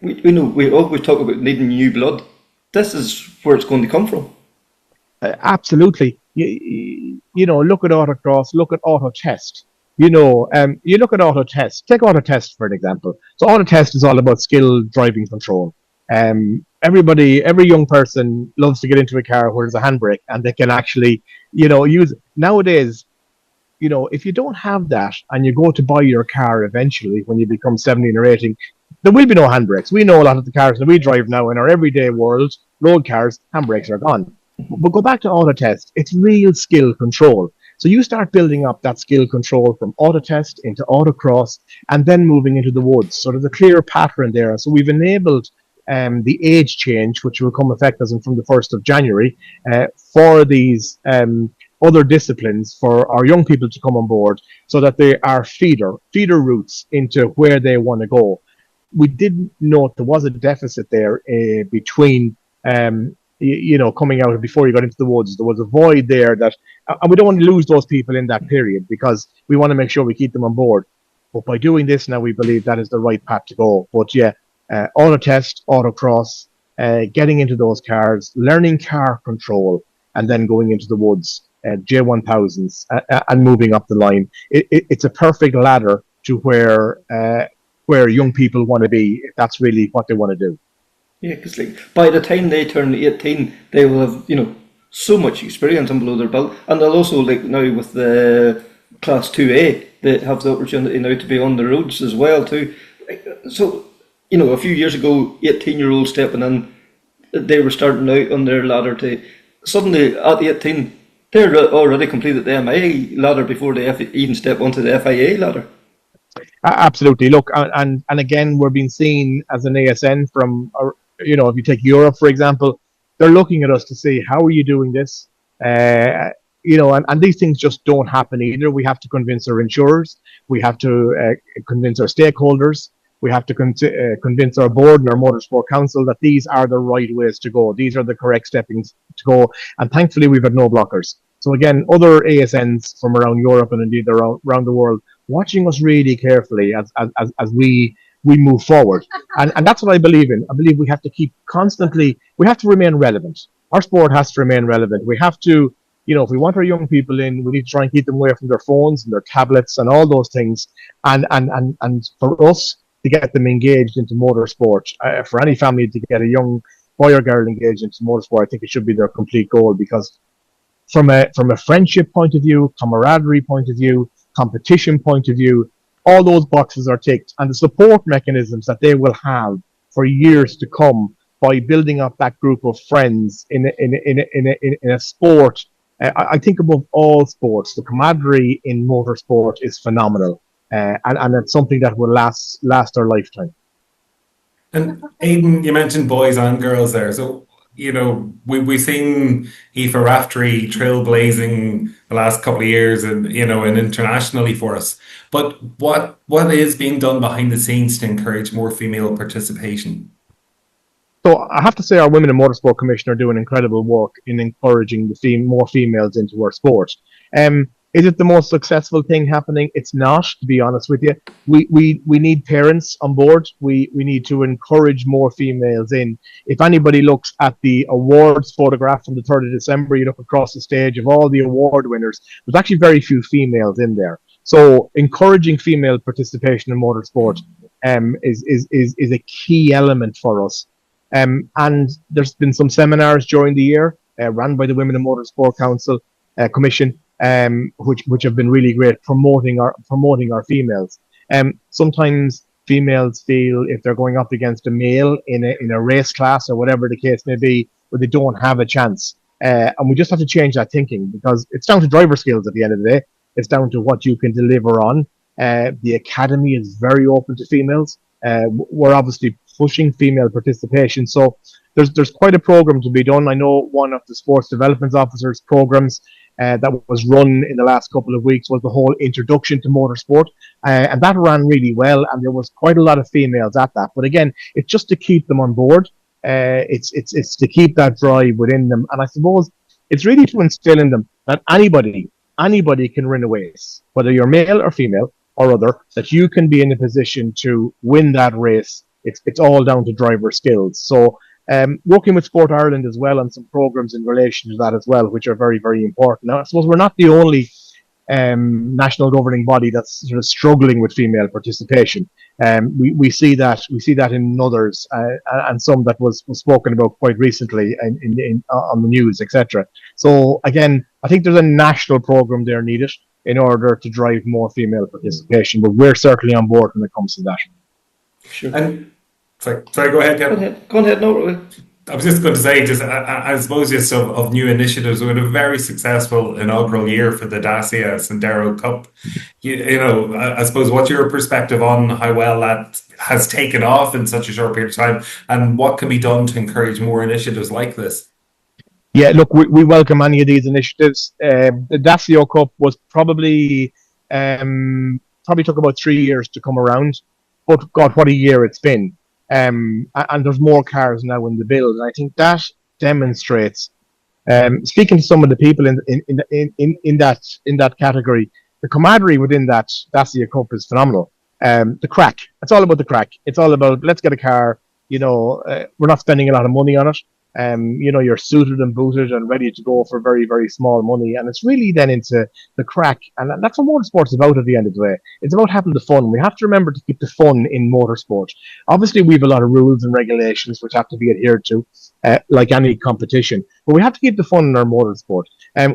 we always talk about needing new blood, this is where it's going to come from. Absolutely. You know, look at autocross, look at auto test. You look at auto test. Take auto test for an example. So auto test is all about skill driving control. Every young person loves to get into a car where there's a handbrake and they can actually, use it. Nowadays, if you don't have that and you go to buy your car eventually when you become 17 or 18, there will be no handbrakes. We know a lot of the cars that we drive now in our everyday world, road cars, handbrakes are gone. But go back to auto test. It's real skill control. So you start building up that skill control from auto test into autocross and then moving into the woods. So there's a clear pattern there. So we've enabled the age change, which will come effect as from the 1st of January, for these other disciplines for our young people to come on board so that they are feeder routes into where they want to go. We did note there was a deficit there between coming out before you got into the woods. There was a void there that, and we don't want to lose those people in that period because we want to make sure we keep them on board. But by doing this now, we believe that is the right path to go. But yeah, auto test, autocross, getting into those cars, learning car control, and then going into the woods, J1000s, and moving up the line. It's a perfect ladder to where young people want to be, if that's really what they want to do. Yeah, because by the time they turn 18, they will have so much experience and below their belt, and they'll also now with the Class 2A, they have the opportunity now to be on the roads as well too. So a few years ago, 18-year-olds stepping in, they were starting out on their ladder to suddenly at 18, they're already completed the MIA ladder before they even step onto the FIA ladder. Absolutely. Look, and again, we're being seen as an ASN from, if you take Europe, for example, they're looking at us to say, how are you doing this? And these things just don't happen either. We have to convince our insurers. We have to convince our stakeholders. We have to convince our board and our Motorsport Council that these are the right ways to go. These are the correct steppings to go. And thankfully, we've had no blockers. So again, other ASNs from around Europe and indeed around the world, watching us really carefully as we move forward. And that's what I believe in. I believe we have to we have to remain relevant. Our sport has to remain relevant. We have to, if we want our young people in, we need to try and keep them away from their phones and their tablets and all those things. And for us to get them engaged into motorsport, for any family to get a young boy or girl engaged into motorsport, I think it should be their complete goal, because from a friendship point of view, camaraderie point of view, competition point of view, all those boxes are ticked, and the support mechanisms that they will have for years to come by building up that group of friends in a sport. I think above all sports, the camaraderie in motorsport is phenomenal, and it's something that will last our lifetime. And Aiden, you mentioned boys and girls there, so we've seen Aoife Raftery trailblazing the last couple of years, and and internationally for us. But what is being done behind the scenes to encourage more female participation? So I have to say, our Women in Motorsport Commission are doing incredible work in encouraging more females into our sport. Is it the most successful thing happening? It's not, to be honest with you. We need parents on board. We need to encourage more females in. If anybody looks at the awards photograph from the 3rd of December, you look across the stage of all the award winners, there's actually very few females in there. So encouraging female participation in motorsport is a key element for us. And there's been some seminars during the year run by the Women in Motorsport Council Commission, which have been really great, promoting our females. Sometimes females feel if they're going up against a male in a race class or whatever the case may be, where they don't have a chance. And we just have to change that thinking, because it's down to driver skills at the end of the day. It's down to what you can deliver on. The academy is very open to females. We're obviously pushing female participation. So there's quite a program to be done. I know one of the sports development officers' programs that was run in the last couple of weeks was the whole introduction to motorsport, and that ran really well, and there was quite a lot of females at that. But again, it's just to keep them on board. It's to keep that drive within them, and I suppose it's really to instill in them that anybody can win a race, whether you're male or female or other, that you can be in a position to win that race. It's all down to driver skills. So Working with Sport Ireland as well on some programs in relation to that as well, which are very, very important. Now, I suppose we're not the only national governing body that's sort of struggling with female participation. We see that in others, and some that was spoken about quite recently on the news, etc. So again, I think there's a national program there needed in order to drive more female participation. But we're certainly on board when it comes to that. Sure. And sorry, go ahead, Kevin. Go ahead. No. I was just going to say, I suppose just of new initiatives. We had a very successful inaugural year for the Dacia Sendero Cup. You know, I suppose, what's your perspective on how well that has taken off in such a short period of time, and what can be done to encourage more initiatives like this? Yeah, look, we welcome any of these initiatives. The Dacia Cup was probably took about 3 years to come around, but God, what a year it's been! And there's more cars now in the build, and I think that demonstrates. Speaking to some of the people in that category, the camaraderie within that Dacia Cup is phenomenal. The crack, it's all about the crack. It's all about, let's get a car. You know, we're not spending a lot of money on it. You know, you're suited and booted and ready to go for very, very small money, and it's really then into the crack, and that's what motorsport's about at the end of the day. It's about having the fun. We have to remember to keep the fun in motorsport. Obviously, we have a lot of rules and regulations which have to be adhered to, like any competition, but we have to keep the fun in our motorsport.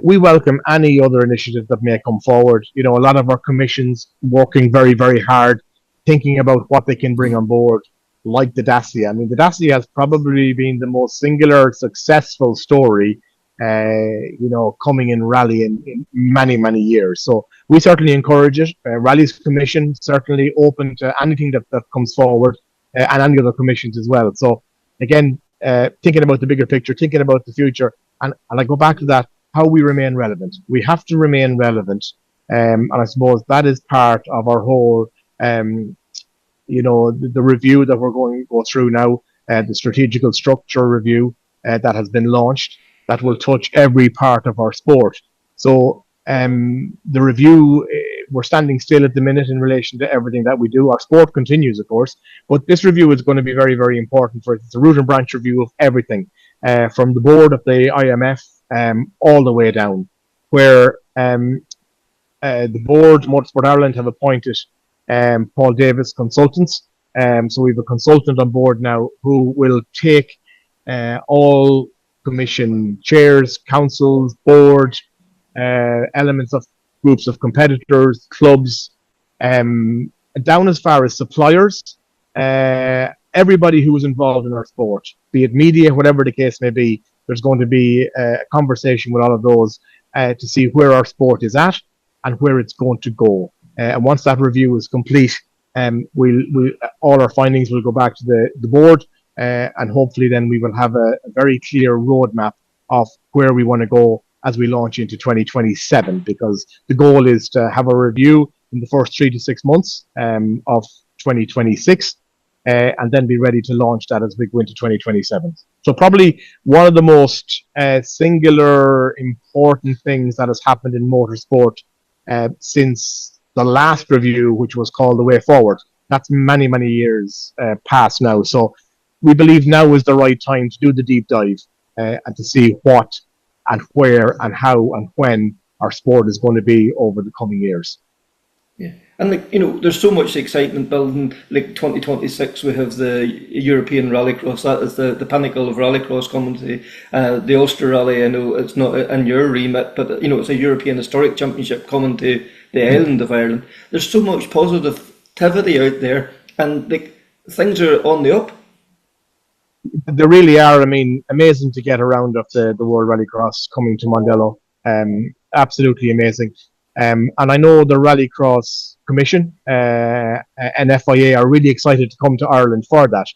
We welcome any other initiative that may come forward. You know, a lot of our commissions working very, very hard, thinking about what they can bring on board, like the Dacia. I mean, the Dacia has probably been the most singular successful story, you know, coming in rally in many, many years. So we certainly encourage it. Rally's commission certainly open to anything that comes forward, and any other commissions as well. So again, thinking about the bigger picture, thinking about the future, and I go back to that, how we remain relevant. We have to remain relevant, and I suppose that is part of our whole you know, the review that we're going to go through now, the strategical structure review that has been launched, that will touch every part of our sport. So the review, we're standing still at the minute in relation to everything that we do. Our sport continues, of course, but this review is going to be very, very important for us. It's a root and branch review of everything, from the board of the IMF all the way down, where the board, Motorsport Ireland, have appointed Paul Davis consultants. So we have a consultant on board now who will take all commission chairs, councils, board, elements of groups of competitors, clubs, down as far as suppliers, everybody who is involved in our sport, be it media, whatever the case may be. There's going to be a conversation with all of those to see where our sport is at and where it's going to go. And once that review is complete, we'll all our findings will go back to the board, and hopefully then we will have a very clear roadmap of where we want to go as we launch into 2027, because the goal is to have a review in the first 3 to 6 months of 2026, and then be ready to launch that as we go into 2027. So probably one of the most singular important things that has happened in motorsport since the last review, which was called The Way Forward. That's many, many years past now. So we believe now is the right time to do the deep dive and to see what and where and how and when our sport is going to be over the coming years. Yeah, and like, you know, there's so much excitement building. Like 2026, we have the European Rallycross. That is the pinnacle of Rallycross coming to the Ulster Rally. I know it's not in your remit, but you know, it's a European Historic Championship coming to the island of Ireland. There's so much positivity out there, and like things are on the up. They really are. I mean, amazing to get around of the World Rallycross coming to Mondello. Absolutely amazing. And I know the Rallycross Commission and FIA are really excited to come to Ireland for that.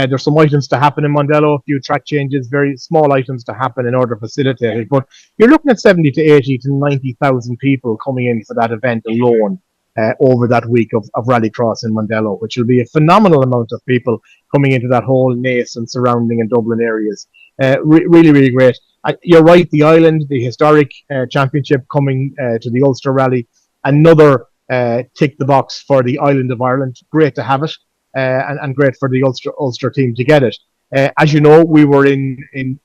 There's some items to happen in Mondello, a few track changes, very small items to happen in order to facilitate it. But you're looking at 70 to 80 to 90,000 people coming in for that event alone over that week of Rallycross in Mondello, which will be a phenomenal amount of people coming into that whole Naas and surrounding and Dublin areas. Really, really great. You're right, the island, the historic championship coming to the Ulster Rally, another tick the box for the island of Ireland. Great to have it, and great for the Ulster team to get it. As you know, we were in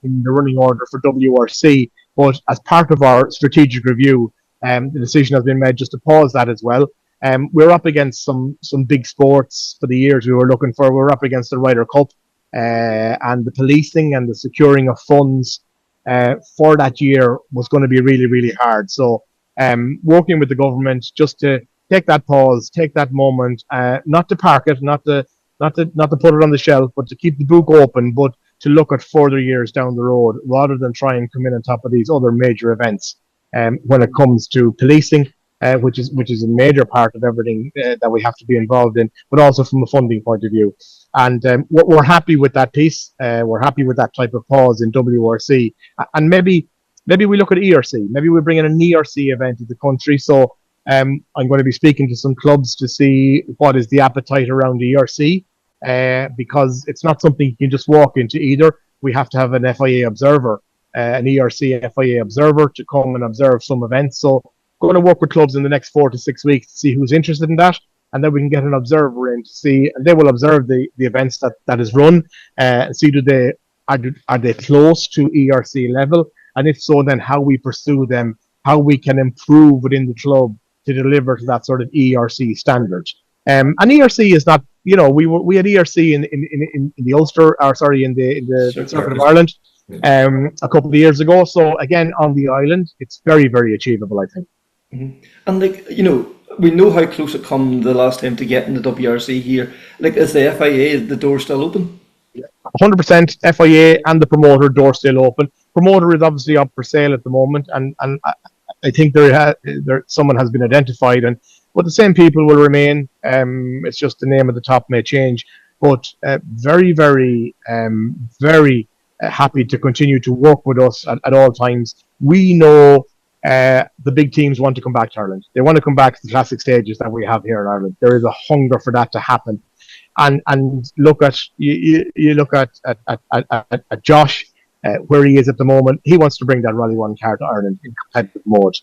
the running order for WRC, but as part of our strategic review, the decision has been made just to pause that as well. We're up against some big sports for the years we were looking for. We're up against the Ryder Cup, and the policing and the securing of funds for that year was going to be really, really hard. So, working with the government just to take that pause, take that moment, not to park it, not to put it on the shelf, but to keep the book open, but to look at further years down the road rather than try and come in on top of these other major events. When it comes to policing, which is a major part of everything that we have to be involved in, but also from a funding point of view. And we're happy with that piece. We're happy with that type of pause in WRC. And maybe we look at ERC. Maybe we bring in an ERC event to the country. So I'm going to be speaking to some clubs to see what is the appetite around ERC, because it's not something you can just walk into either. We have to have an FIA observer, an ERC FIA observer to come and observe some events. So going to work with clubs in the next 4 to 6 weeks to see who's interested in that. And then we can get an observer in to see, and they will observe the events that is run, see are they close to ERC level, and if so, then how we pursue them, how we can improve within the club to deliver to that sort of ERC standard. And ERC is not, we had ERC in the Ulster, or sorry, in the Circuit of Ireland a couple of years ago. So again, on the island, it's very, very achievable, I think. Mm-hmm. And we know how close it come the last time to getting the WRC here. Is the FIA, the door still open? 100% FIA and the promoter door still open. Promoter is obviously up for sale at the moment, and I think someone has been identified, but the same people will remain. It's just the name at the top may change, but very, very, very happy to continue to work with us at all times. We know the big teams want to come back to Ireland. They want to come back to the classic stages that we have here in Ireland. There is a hunger for that to happen. And look at you look at Josh, where he is at the moment. He wants to bring that Rally 1 car to Ireland in competitive mode.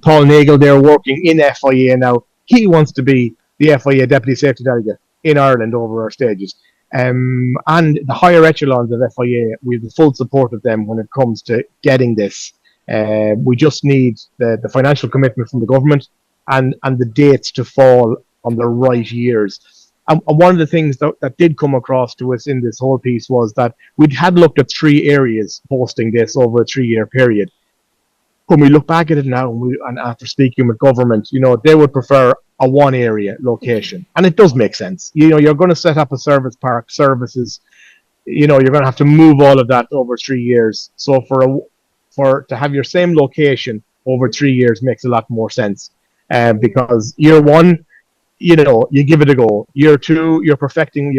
Paul Nagel, they're working in FIA now. He wants to be the FIA Deputy Safety Delegate in Ireland over our stages. And the higher echelons of FIA, we have the full support of them when it comes to getting this. We just need the financial commitment from the government and the dates to fall on the right years. And one of the things that did come across to us in this whole piece was that we had looked at 3 areas hosting this over a 3-year period. When we look back at it now, and after speaking with government, they would prefer a 1 area location. And it does make sense. You're going to set up a service park, services, you're going to have to move all of that over 3 years. So to have your same location over 3 years makes a lot more sense. Because year 1, you give it a go. Year 2, you're perfecting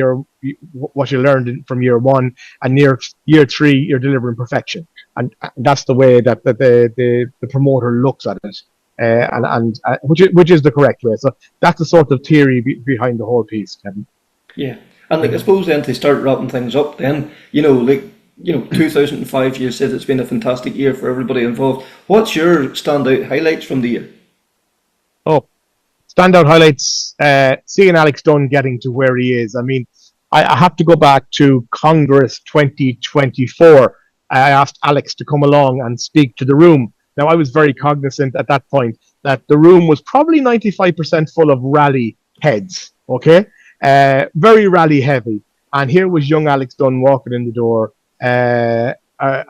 what you learned from year 1, and year 3, you're delivering perfection. And that's the way that the promoter looks at it, and which is the correct way. So that's the sort of theory behind the whole piece, Kevin. Yeah, and I suppose then to start wrapping things up, then 2005, you said it's been a fantastic year for everybody involved. What's your standout highlights from the year? Oh, standout highlights, seeing Alex Dunn getting to where he is. I mean, I have to go back to Congress 2024. I asked Alex to come along and speak to the room. Now, I was very cognizant at that point that the room was probably 95% full of rally heads, okay? Very rally heavy. And here was young Alex Dunn walking in the door, a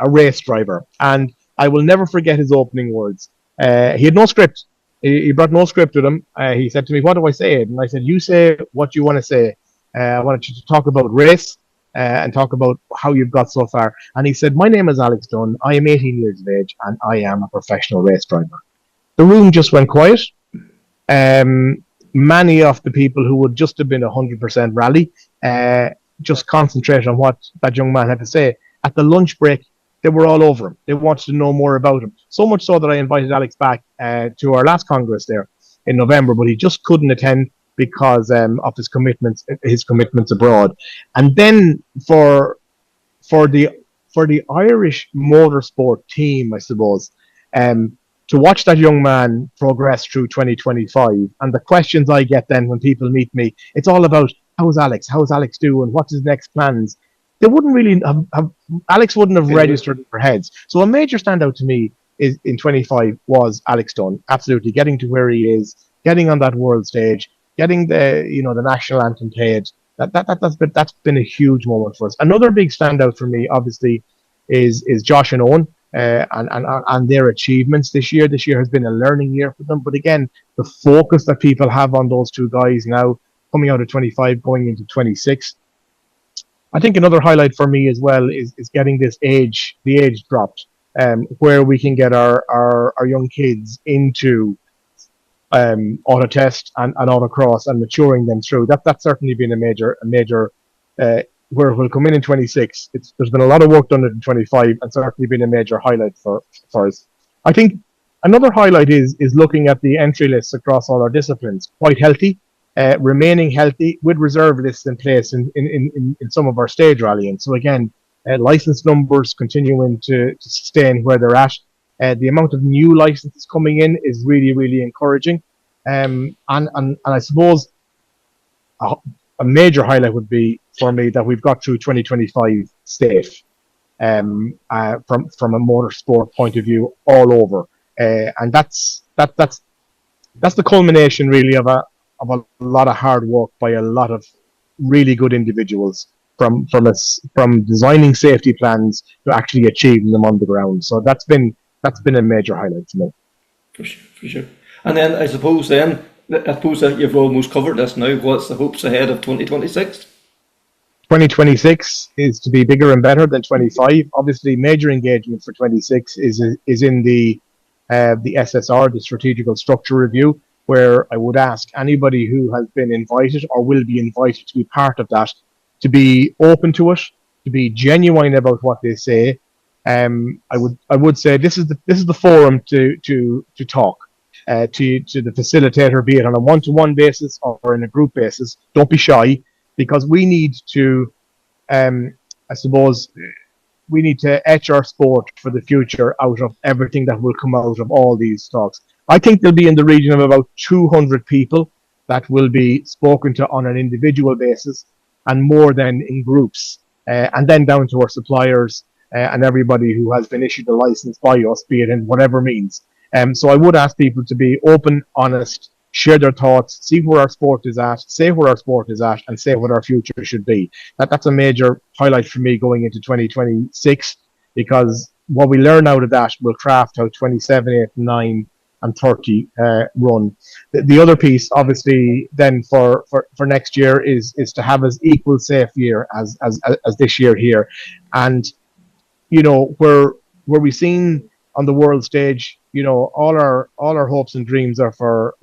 race driver. And I will never forget his opening words. He had no script. He brought no script with him. He said to me, "What do I say?" And I said, "You say what you want to say. I wanted you to talk about race and talk about how you've got so far." And he said, "My name is Alex Dunn. I am 18 years of age and I am a professional race driver." The room just went quiet. Many of the people who would just have been 100% rally just concentrated on what that young man had to say. At the lunch break, they were all over him. They wanted to know more about him. So much so that I invited Alex back to our last Congress there in November, but he just couldn't attend because of his commitments abroad. And then for the Irish motorsport team, I suppose, to watch that young man progress through 2025, and the questions I get then when people meet me, it's all about how's Alex doing, what's his next plans. they wouldn't really have Alex wouldn't have registered in their heads. So a major standout to me is in 25 was Alex Dunn, absolutely getting to where he is, getting on that world stage, getting the national anthem played. That's been a huge moment for us. Another big standout for me, obviously, is Josh and Eoin and their achievements this year. This year has been a learning year for them. But again, the focus that people have on those two guys now, coming out of 25, going into 26. I think another highlight for me as well is getting the age dropped, where we can get our young kids into auto test and autocross and maturing them through. That's certainly been a major where we'll come in 26. There's been a lot of work done in 25 and certainly been a major highlight for us. I think another highlight is looking at the entry lists across all our disciplines. Quite healthy, remaining healthy with reserve lists in place in some of our stage rallying. So again, license numbers continuing to sustain where they're at. The amount of new licenses coming in is really, really encouraging. And I suppose a major highlight would be for me that we've got through 2025 safe from a motorsport point of view all over. And that's the culmination really of a lot of hard work by a lot of really good individuals from designing safety plans to actually achieving them on the ground. So that's been a major highlight to me. For sure. And then I suppose that you've almost covered this now. What's the hopes ahead of 2026? 2026 is to be bigger and better than 25. Obviously, major engagement for 26 is in the SSR, the Strategical Structure Review, where I would ask anybody who has been invited or will be invited to be part of that to be open to it, to be genuine about what they say. I would say this is the forum to talk to the facilitator, be it on a one-to-one basis or in a group basis. Don't be shy, because we need to, I suppose, we need to etch our sport for the future out of everything that will come out of all these talks. I think there'll be in the region of about 200 people that will be spoken to on an individual basis, and more than in groups, and then down to our suppliers and everybody who has been issued a license by us, be it in whatever means. So I would ask people to be open, honest, share their thoughts, see where our sport is at, say where our sport is at, and say what our future should be. That's a major highlight for me going into 2026, because what we learn out of that will craft how 27, 8, 9, and 30 run. The other piece, obviously, then for next year is to have as equal safe year as this year here, and where we've seen on the world stage, all our hopes and dreams are for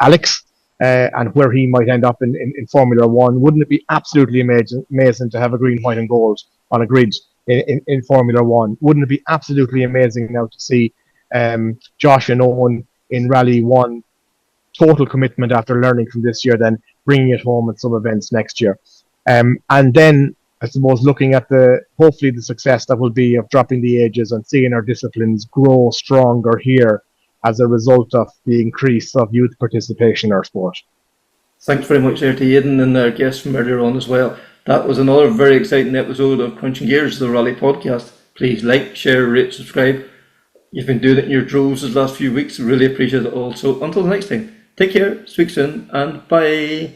Alex and where he might end up in Formula One. Wouldn't it be absolutely amazing to have a green, white, and gold on a grid in Formula One? Wouldn't it be absolutely amazing now to see Josh and Eoin in Rally 1, total commitment after learning from this year, then bringing it home at some events next year. And then I suppose looking at hopefully the success that will be of dropping the ages and seeing our disciplines grow stronger here as a result of the increase of youth participation in our sport. Thanks very much there to Aiden and our guests from earlier on as well. That was another very exciting episode of Krunching Gears, the Rally Podcast. Please like, share, rate, subscribe. You've been doing it in your droves the last few weeks. Really appreciate it all. So until next time, take care, speak soon, and bye.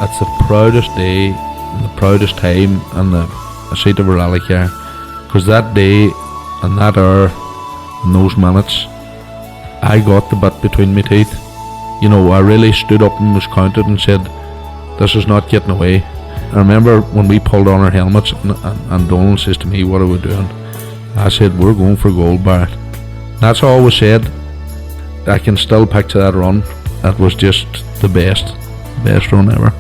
That's the proudest day and the proudest time and the seat of a rally car, because that day and that hour and those minutes, I got the bit between my teeth. I really stood up and was counted and said, this is not getting away. I remember when we pulled on our helmets and Donald says to me, what are we doing? I said, we're going for gold, Barrett. That's all was said. I can still picture that run. That was just the best run ever.